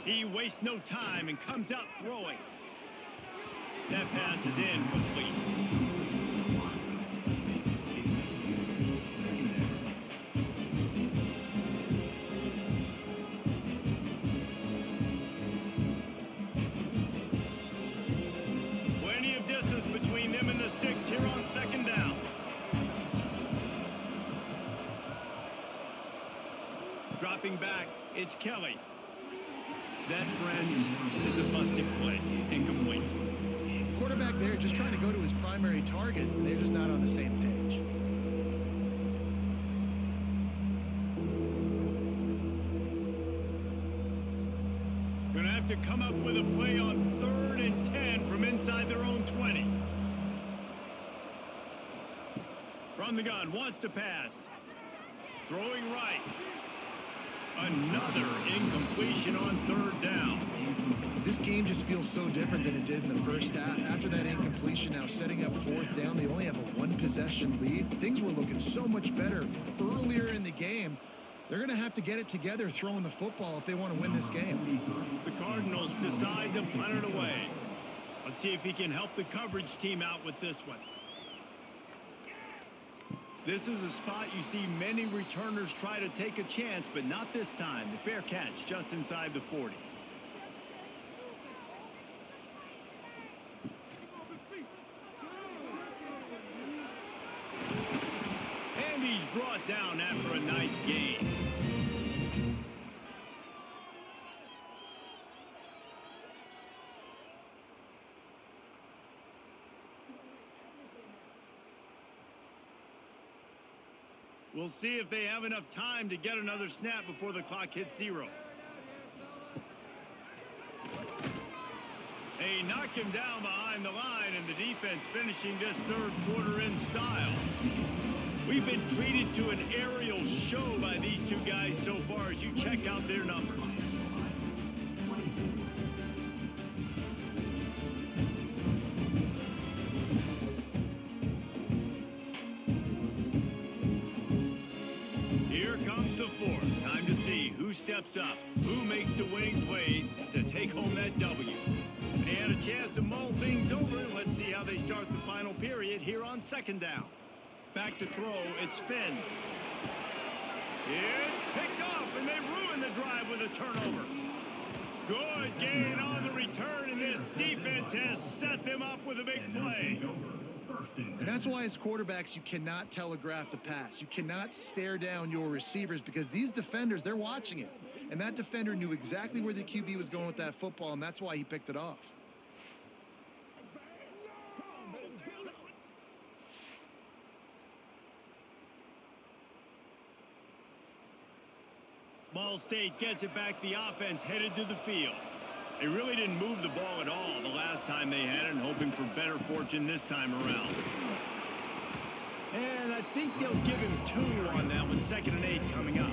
A: He wastes no time and comes out throwing. That pass is incomplete. Here on 2nd down. Dropping back, it's Kelly. That, friends, is a busted play. Incomplete.
B: Quarterback there just trying to go to his primary target, and they're just not on the same page.
A: Gonna have to come up with a play on 3rd and 10 from inside their own 20. From the gun, wants to pass. Throwing right. Another incompletion on 3rd down.
B: This game just feels so different than it did in the first half. After that incompletion, now setting up 4th down, they only have a 1-possession lead. Things were looking so much better earlier in the game. They're going to have to get it together throwing the football if they want to win this game.
A: The Cardinals decide to punt it away. Let's see if he can help the coverage team out with this one. This is a spot you see many returners try to take a chance, but not this time. The fair catch just inside the 40. And he's brought down after a nice gain. We'll see if they have enough time to get another snap before the clock hits 0. They knock him down behind the line, and the defense finishing this 3rd quarter in style. We've been treated to an aerial show by these two guys so far as you check out their numbers. Here comes the 4th. Time to see who steps up, who makes the winning plays to take home that W. They had a chance to mull things over. Let's see how they start the final period here on 2nd down. Back to throw, it's Finn. It's picked off, and they ruin the drive with a turnover. Good gain on the return, and this defense has set them up with a big play.
B: And that's why as quarterbacks, you cannot telegraph the pass. You cannot stare down your receivers because these defenders, they're watching it. And that defender knew exactly where the QB was going with that football, and that's why he picked it off.
A: Ball State gets it back. The offense headed to the field. They really didn't move the ball at all the last time they had it, and hoping for better fortune this time around. And I think they'll give him 2 on that one. 2nd and 8 coming up.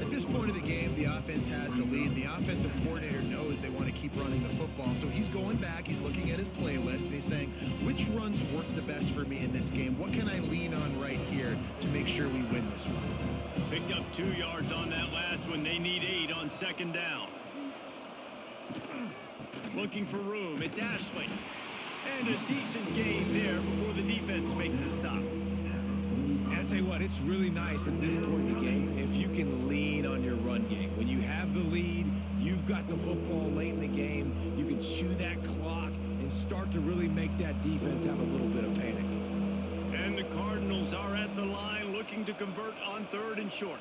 B: At this point of the game, the offense has the lead. The offensive coordinator knows they want to keep running the football. So he's going back, he's looking at his playlist, and he's saying, which runs work the best for me in this game? What can I lean on right here to make sure we win this one?
A: Picked up 2 yards on that last one. They need 8 on 2nd down. Looking for room. It's Ashley. And a decent gain there before the defense makes a stop.
C: And I'll tell you what, it's really nice at this point in the game if you can lean on your run game. When you have the lead, you've got the football late in the game, you can chew that clock and start to really make that defense have a little bit of panic.
A: And the Cardinals are at the line looking to convert on 3rd and short.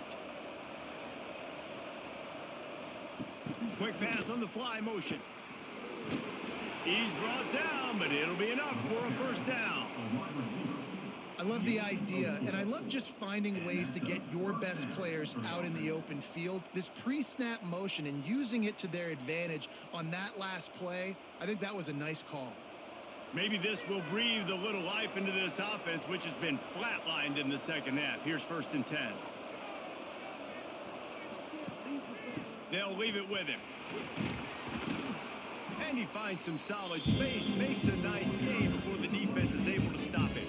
A: Quick pass on the fly motion. He's brought down, but it'll be enough for a 1st down.
B: I love the idea, and I love just finding ways to get your best players out in the open field. This pre-snap motion and using it to their advantage on that last play, I think that was a nice call.
A: Maybe this will breathe a little life into this offense, which has been flatlined in the 2nd half. Here's 1st and 10. They'll leave it with him. And he finds some solid space, makes a nice game before the defense is able to stop it.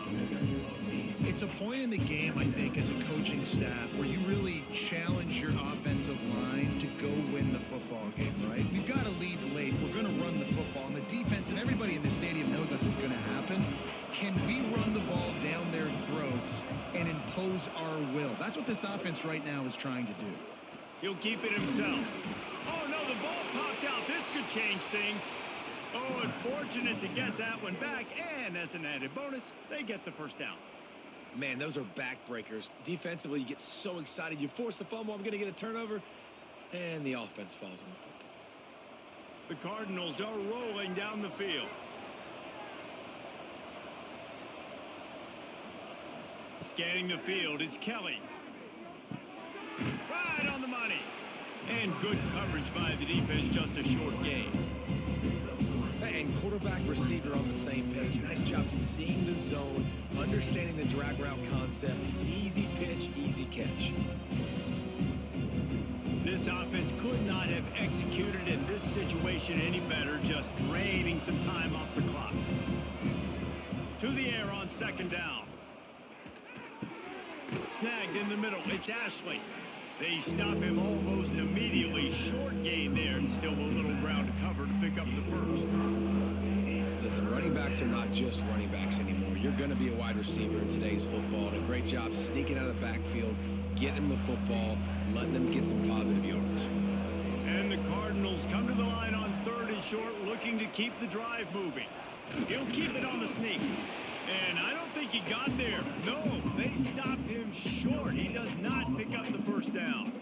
B: It's a point in the game, I think, as a coaching staff where you really challenge your offensive line to go win the football game, right? We've got to lead late. We're going to run the football. And the defense and everybody in the stadium knows that's what's going to happen. Can we run the ball down their throats and impose our will? That's what this offense right now is trying to do.
A: He'll keep it himself. Oh, no, the ball popped out. This could change things. Oh, unfortunate to get that one back. And as an added bonus, they get the 1st down.
C: Man, those are backbreakers. Defensively, you get so excited. You force the fumble, I'm going to get a turnover, and the offense falls on the football.
A: The Cardinals are rolling down the field. Scanning the field, it's Kelly. Right on the money. And good coverage by the defense, just a short gain.
C: And quarterback receiver on the same page. Nice job seeing the zone, understanding the drag route concept. Easy pitch, easy catch.
A: This offense could not have executed in this situation any better, just draining some time off the clock. To the air on 2nd down. Snagged in the middle, it's Ashley. They stop him almost immediately. Short gain there, and still a little ground to cover to pick up the 1st.
C: Listen, running backs are not just running backs anymore. You're going to be a wide receiver in today's football. And a great job sneaking out of the backfield, getting them the football, letting them get some positive yards.
A: And the Cardinals come to the line on 3rd and short, looking to keep the drive moving. He'll keep it on the sneak. And I don't think he got there. No, they stopped him short. He does not pick up the 1st down.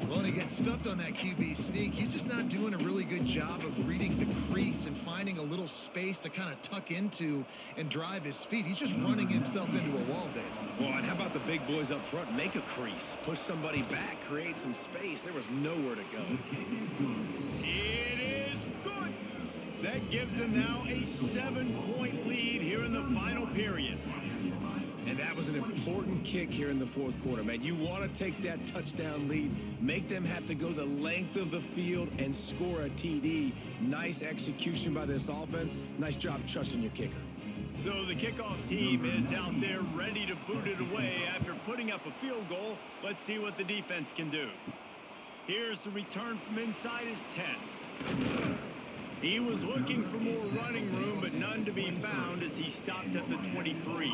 B: Well, he gets stuffed on that QB sneak. He's just not doing a really good job of reading the crease and finding a little space to kind of tuck into and drive his feet. He's just running himself into a wall, Dave.
C: Well, and how about the big boys up front? Make a crease, push somebody back, create some space. There was nowhere to go.
A: It is good. That gives them now a 7-point lead here in the final period.
C: And that was an important kick here in the 4th quarter, man. You want to take that touchdown lead, make them have to go the length of the field and score a TD. Nice execution by this offense. Nice job trusting your kicker.
A: So the kickoff team is out there ready to boot it away after putting up a field goal. Let's see what the defense can do. Here's the return from inside his 10. He was looking for more running room, but none to be found as he stopped at the 23.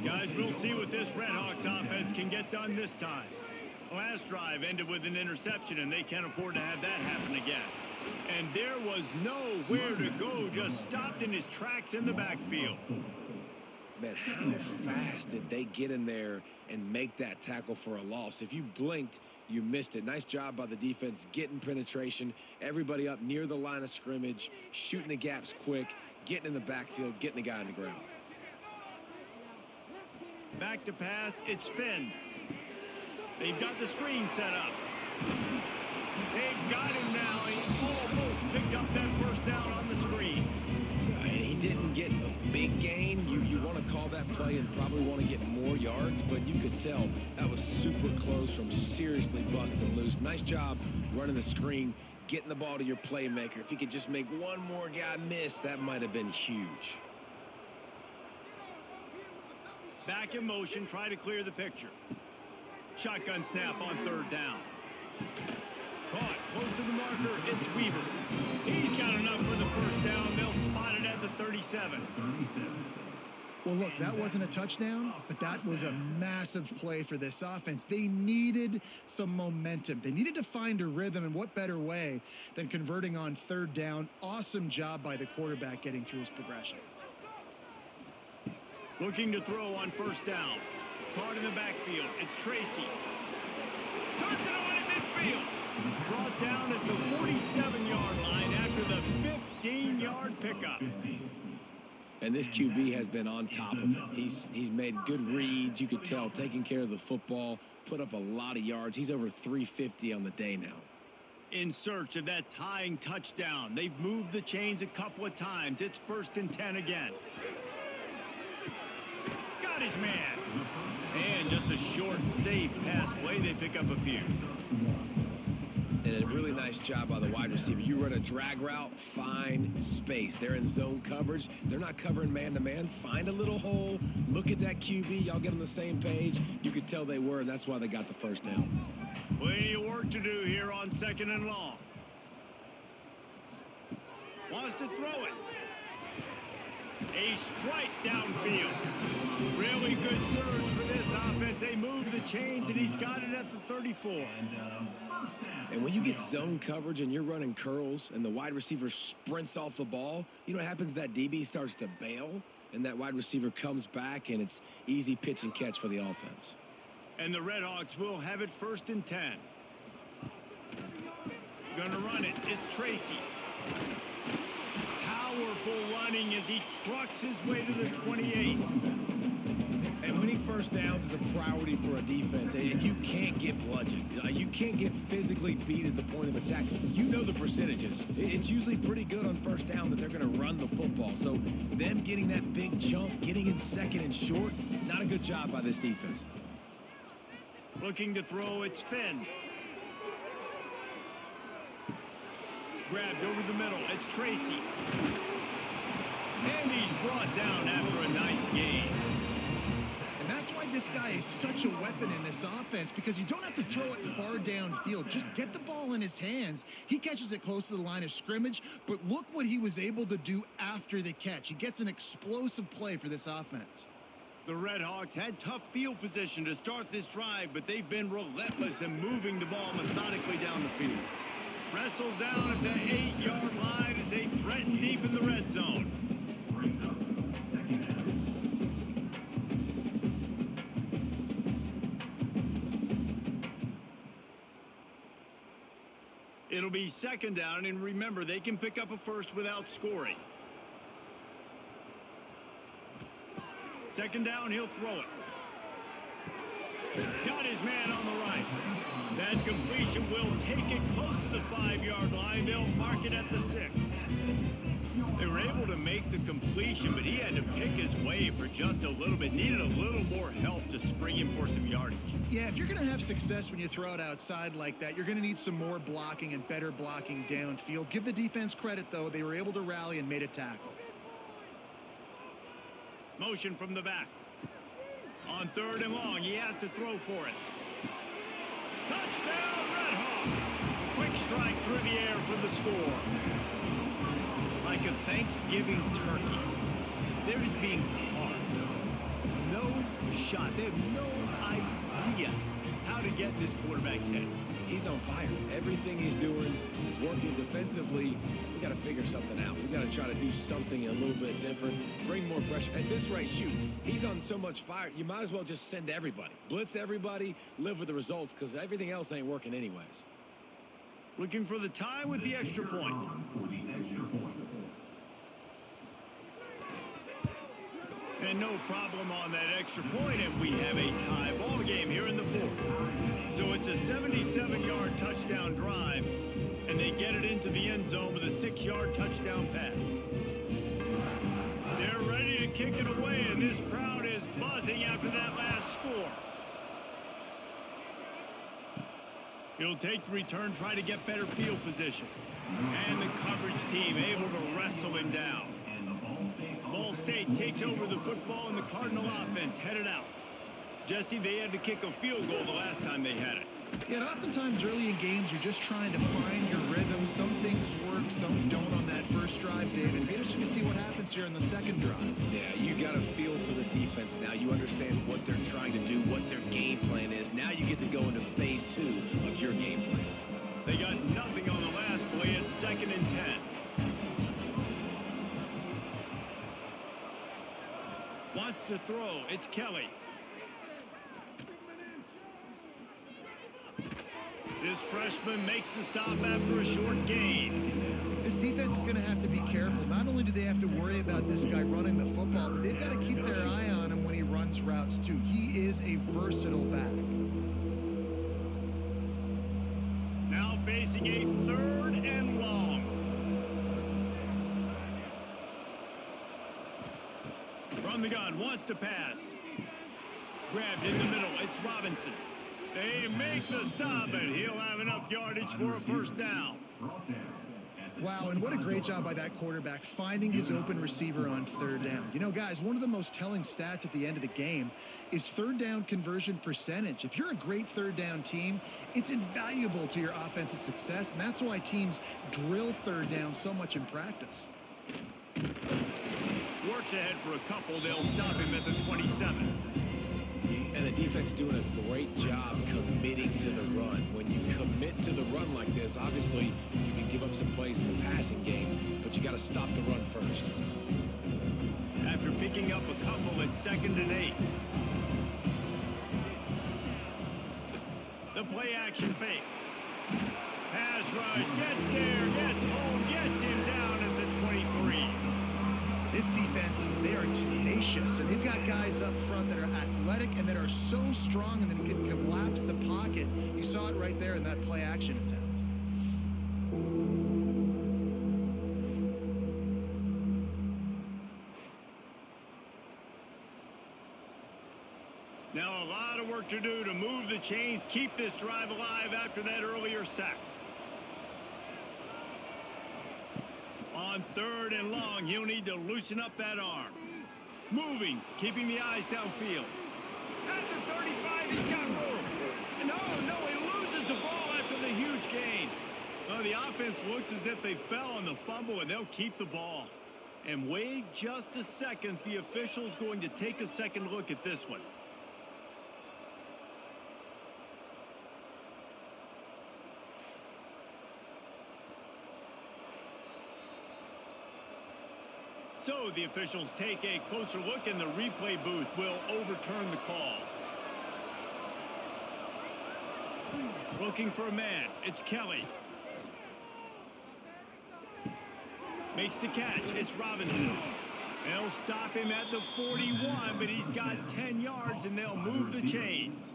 A: Guys, we'll see what this RedHawks offense can get done this time. Last drive ended with an interception, and they can't afford to have that happen again. And there was nowhere to go, just stopped in his tracks in the backfield.
C: Man, how fast did they get in there and make that tackle for a loss? If you blinked, you missed it. Nice job by the defense getting penetration, everybody up near the line of scrimmage, shooting the gaps quick, getting in the backfield, getting the guy on the ground.
A: Back to pass, it's Finn. They've got the screen set up. They've got him now. He almost picked up that first down on the screen.
C: And he didn't get a big gain. You want to call that play and probably want to get more yards, but you could tell that was super close from seriously busting loose. Nice job running the screen, getting the ball to your playmaker. If he could just make one more guy miss, that might have been huge.
A: Back in motion, try to clear the picture. Shotgun snap on third down. Caught close to the marker. It's Weaver. He's got enough for the first down. They'll spot it at the 37.
B: Well, look, that wasn't a touchdown, but that was a massive play for this offense. They needed some momentum. They needed to find a rhythm, and what better way than converting on third down. Awesome job by the quarterback getting through his progression.
A: Looking to throw on first down. Caught in the backfield. It's Tracy. Turns it on in midfield. Brought down at the 47-yard line after the 15-yard pickup.
C: And this QB has been on top of it. He's made good reads. You could tell, taking care of the football, put up a lot of yards. He's over 350 on the day now.
A: In search of that tying touchdown. They've moved the chains a couple of times. It's 1st and 10 again. Got his man. And just a short, safe pass play. They pick up a few.
C: And a really nice job by the wide receiver. You run a drag route, find space. They're in zone coverage. They're not covering man-to-man. Find a little hole. Look at that QB. Y'all get on the same page. You could tell they were, and that's why they got the first down.
A: Plenty of work to do here on 2nd and long. Wants to throw it. A strike downfield. Really good surge for this offense. They move the chains, and he's got it at the 34.
C: And when you get zone coverage and you're running curls and the wide receiver sprints off the ball, you know what happens? That DB starts to bail, and that wide receiver comes back, and it's easy pitch and catch for the offense.
A: And the RedHawks will have it 1st and 10. Gonna run it. It's Tracy. Powerful running as he trucks his way to the 28.
C: And winning first downs is a priority for a defense, and you can't get bludgeoned. You can't get physically beat at the point of attack. You know the percentages. It's usually pretty good on first down that they're going to run the football. So them getting that big chunk, getting in 2nd and short, not a good job by this defense.
A: Looking to throw, it's Finn. Grabbed over the middle, it's Tracy. And he's brought down after a nice gain.
B: And that's why this guy is such a weapon in this offense, because you don't have to throw it far downfield. Just get the ball in his hands. He catches it close to the line of scrimmage, but look what he was able to do after the catch. He gets an explosive play for this offense.
A: The RedHawks had tough field position to start this drive, but they've been relentless in moving the ball methodically down the field. Wrestled down at the 8-yard line as they threaten deep in the red zone. It'll be 2nd down, and remember, they can pick up a first without scoring. 2nd down, he'll throw it. Got his man on the right. That completion will take it close to the 5-yard line. They'll mark it at the 6. They were able to make the completion, but he had to pick his way for just a little bit. Needed a little more help to spring him for some yardage.
B: Yeah, if you're going to have success when you throw it outside like that, you're going to need some more blocking and better blocking downfield. Give the defense credit, though. They were able to rally and made a tackle.
A: Motion from the back. On 3rd and long, he has to throw for it. Touchdown, RedHawks! Quick strike through the air for the score. Like a Thanksgiving turkey. They're just being carved. No shot. They have no idea how to get this quarterback's head.
C: He's on fire. Everything he's doing is working defensively. We got to figure something out. We got to try to do something a little bit different. Bring more pressure. At this rate, shoot, he's on so much fire, you might as well just send everybody. Blitz everybody, live with the results, because everything else ain't working anyways.
A: Looking for the tie with the extra point. And no problem on that extra point, and we have a tie ball game here in the 4th. So it's a 77-yard touchdown drive, and they get it into the end zone with a 6-yard touchdown pass. They're ready to kick it away, and this crowd is buzzing after that last score. He'll take the return, try to get better field position. And the coverage team able to wrestle him down. Ball State takes over the football, and the Cardinal offense headed out. Jesse, they had to kick a field goal the last time they had it.
B: Yeah, and oftentimes early in games, you're just trying to find your rhythm. Some things work, some don't on that first drive, David. It'll be interesting to see what happens here in the second drive.
C: Yeah, you got a feel for the defense now. You understand what they're trying to do, what their game plan is. Now you get to go into phase 2 of your game plan.
A: They got nothing on the last play. It's 2nd and 10. Wants to throw. It's Kelly. This freshman makes the stop after a short gain.
B: This defense is going to have to be careful. Not only do they have to worry about this guy running the football, but they've got to keep their eye on him when he runs routes too. He is a versatile back.
A: Now facing a 3rd and long. From the gun, wants to pass. Grabbed in the middle, it's Robinson. They make the stop, and he'll have enough yardage for a first down.
B: Wow, and what a great job by that quarterback finding his open receiver on 3rd down. You know, guys, one of the most telling stats at the end of the game is 3rd down conversion percentage. If you're a great 3rd down team, it's invaluable to your offensive success, and that's why teams drill 3rd down so much in practice.
A: Works ahead for a couple. They'll stop him at the 27.
C: And the defense doing a great job committing to the run. When you commit to the run like this, obviously you can give up some plays in the passing game, but you got to stop the run first.
A: After picking up a couple, it's 2nd and 8. The play action fake. Pass rush, gets there, gets home, gets him down at the 23.
B: This defense, they are tenacious, and they've got guys up front that are athletic and that are so strong and that can collapse the pocket. You saw it right there in that play action attempt.
A: Now a lot of work to do to move the chains, keep this drive alive after that earlier sack. On 3rd and long, he'll need to loosen up that arm. Moving, keeping the eyes downfield. At the 35, he's got room. No, he loses the ball after the huge gain. Well, the offense looks as if they fell on the fumble, and they'll keep the ball. And wait just a second, the official's going to take a second look at this one. So the officials take a closer look, and the replay booth will overturn the call. Looking for a man. It's Kelly. Makes the catch. It's Robinson. They'll stop him at the 41, but he's got 10 yards, and they'll move the chains.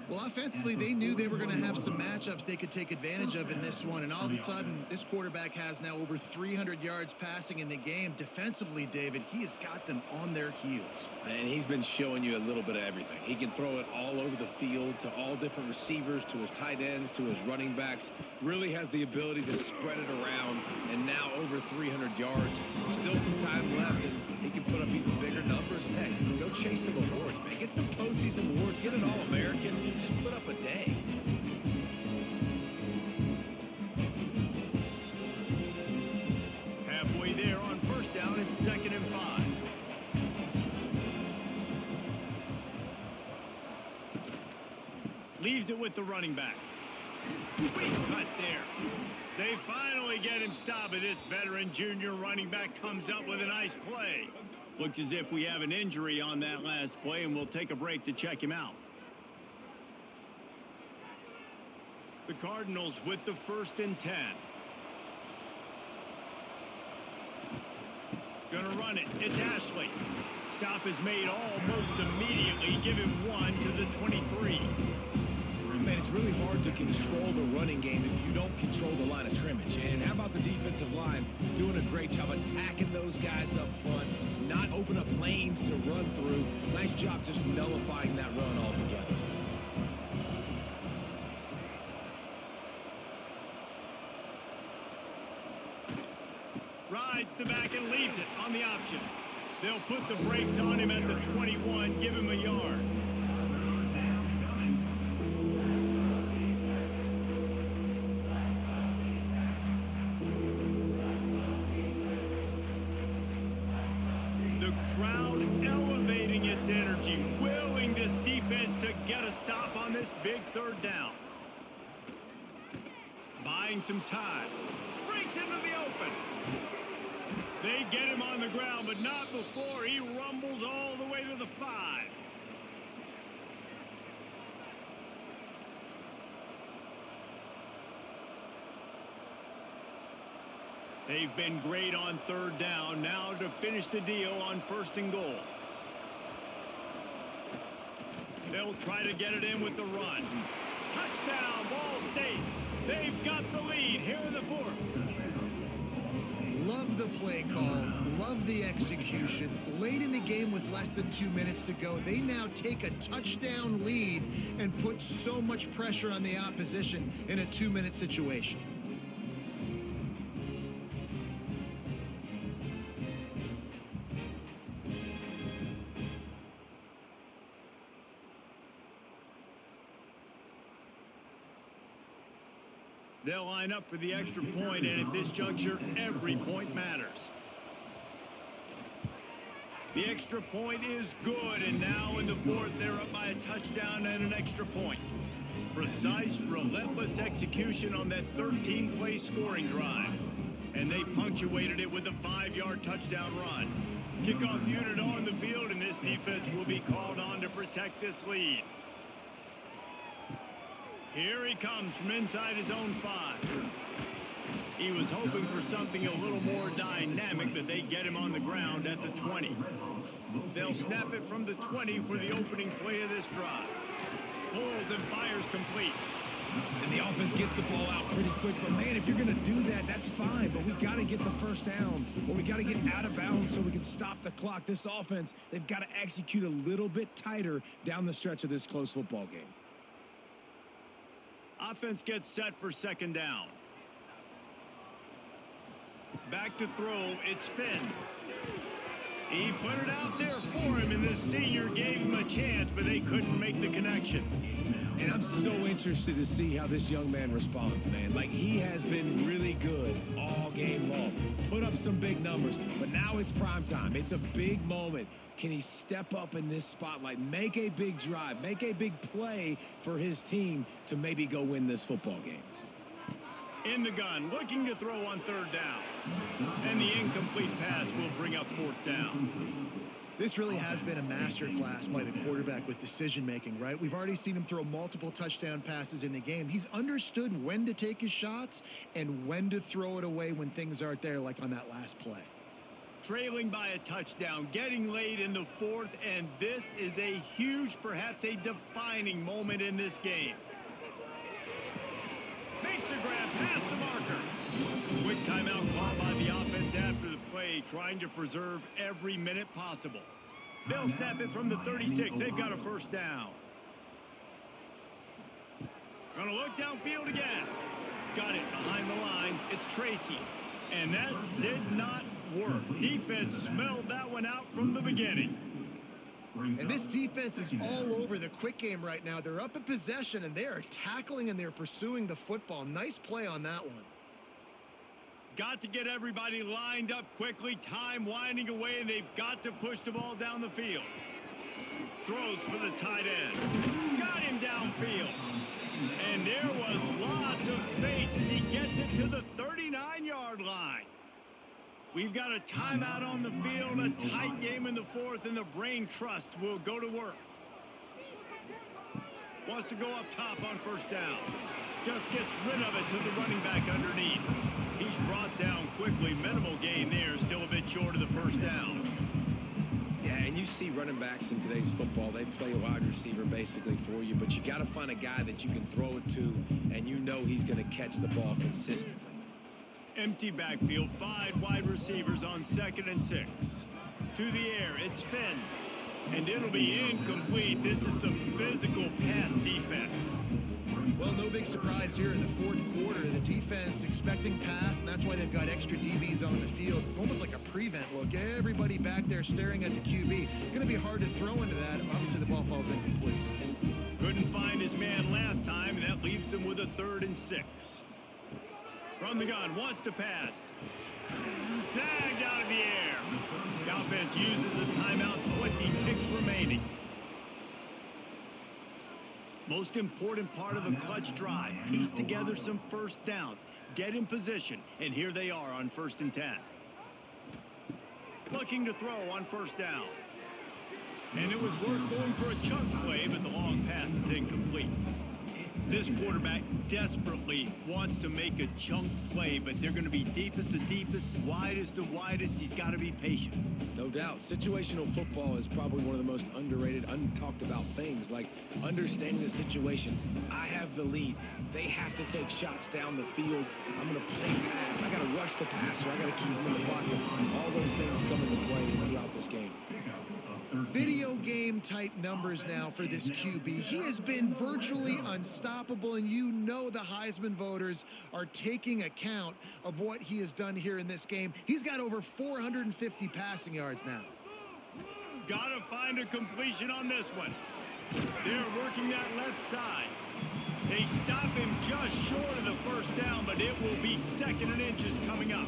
B: Well, offensively, they knew they were going to have some matchups they could take advantage of in this one, and all of a sudden, this quarterback has now over 300 yards passing in the game. Defensively, David, he has got them on their heels.
C: And he's been showing you a little bit of everything. He can throw it all over the field to all different receivers, to his tight ends, to his running backs. Really has the ability to spread it around, and now over 300 yards. Still some time left, and he can put up even bigger numbers. And heck, go chase some awards, man. Get some postseason awards. Get an All-American. Just put up a day.
A: Halfway there on 1st down, it's 2nd and 5. Leaves it with the running back. Sweet cut there. They finally get him stopped, and this veteran junior running back comes up with a nice play. Looks as if we have an injury on that last play, and we'll take a break to check him out. The Cardinals with the 1st and 10. Gonna run it. It's Ashley. Stop is made almost immediately. Give him 1 to the 23.
C: Man, it's really hard to control the running game if you don't control the line of scrimmage. And how about the defensive line doing a great job attacking those guys up front, not open up lanes to run through. Nice job just nullifying that run altogether.
A: Rides the back and leaves it on the option. They'll put the brakes on him at the 21, give him a yard. The crowd elevating its energy, willing this defense to get a stop on this big third down. Buying some time. Breaks into the open. They get him on the ground, but not before he rumbles all the way to the 5. They've been great on third down. Now to finish the deal on 1st and goal. They'll try to get it in with the run. Touchdown, Ball State. They've got the lead here in the 4th.
B: Love the play call, love the execution. Late in the game with less than 2 minutes to go, they now take a touchdown lead and put so much pressure on the opposition in a 2-minute situation.
A: They'll line up for the extra point, and at this juncture, every point matters. The extra point is good, and now in the 4th, they're up by a touchdown and an extra point. Precise, relentless execution on that 13-play scoring drive. And they punctuated it with a 5-yard touchdown run. Kickoff unit on the field, and this defense will be called on to protect this lead. Here he comes from inside his own 5. He was hoping for something a little more dynamic, but they get him on the ground at the 20. They'll snap it from the 20 for the opening play of this drive. Pulls and fires complete.
C: And the offense gets the ball out pretty quick. But, man, if you're going to do that, that's fine. But we got to get the first down, or we got to get out of bounds so we can stop the clock. This offense, they've got to execute a little bit tighter down the stretch of this close football game.
A: Offense gets set for 2nd down. Back to throw, it's Finn. He put it out there for him, and this senior gave him a chance, but they couldn't make the connection.
C: And I'm so interested to see how this young man responds, man. Like, he has been really good all game long. Put up some big numbers, but now it's prime time. It's a big moment. Can he step up in this spotlight, make a big drive, make a big play for his team to maybe go win this football game?
A: In the gun, looking to throw on 3rd down. And the incomplete pass will bring up 4th down.
B: This really has been a masterclass by the quarterback with decision-making, right? We've already seen him throw multiple touchdown passes in the game. He's understood when to take his shots and when to throw it away when things aren't there, like on that last play.
A: Trailing by a touchdown, getting late in the 4th, and this is a huge, perhaps a defining moment in this game. Makes a grab past the marker. Quick timeout call by the offense after the play, trying to preserve every minute possible. They'll snap it from the 36. They've got a 1st down. Gonna look downfield again. Got it behind the line. It's Tracy. And that did not work. Defense smelled that one out from the beginning.
B: And this defense is all over the quick game right now. They're up in possession, and they are tackling and they're pursuing the football. Nice play on that one.
A: Got to get everybody lined up quickly. Time winding away, and they've got to push the ball down the field. Throws for the tight end. Got him downfield. And there was lots of space as he gets it to the 39-yard line. We've got a timeout on the field, a tight game in the 4th, and the brain trust will go to work. Wants to go up top on 1st down. Just gets rid of it to the running back underneath. He's brought down quickly. Minimal gain there, still a bit short of the 1st down.
C: Yeah, and you see running backs in today's football, they play a wide receiver basically for you, but you got to find a guy that you can throw it to, and you know he's going to catch the ball consistently.
A: Empty backfield, 5 wide receivers on 2nd and 6. To the air, it's Finn. And it'll be incomplete. This is some physical pass defense.
B: Well, no big surprise here in the 4th quarter. The defense expecting pass, and that's why they've got extra DBs on the field. It's almost like a prevent look. Everybody back there staring at the QB. Going to be hard to throw into that. Obviously, the ball falls incomplete.
A: Couldn't find his man last time, and that leaves him with a 3rd and 6. From the gun, wants to pass. Snagged out of the air. The offense uses a timeout, 20 ticks remaining. Most important part of a clutch drive, piece together some first downs, get in position, and here they are on 1st and 10. Looking to throw on 1st down. And it was worth going for a chunk play, but the long pass is incomplete. This quarterback desperately wants to make a chunk play, but they're going to be deepest to deepest, widest to widest. He's got to be patient.
C: No doubt. Situational football is probably one of the most underrated, untalked about things, like understanding the situation. I have the lead. They have to take shots down the field. I'm going to play pass. I got to rush the passer. I got to keep him in the pocket. All those things come into play throughout this game.
B: Video game type numbers now for this QB. He has been virtually unstoppable, and you know the Heisman voters are taking account of what he has done here in this game. He's got over 450 passing yards now.
A: Gotta find a completion on this one. They're working that left side. They stop him just short of the 1st down, but it will be 2nd and inches coming up.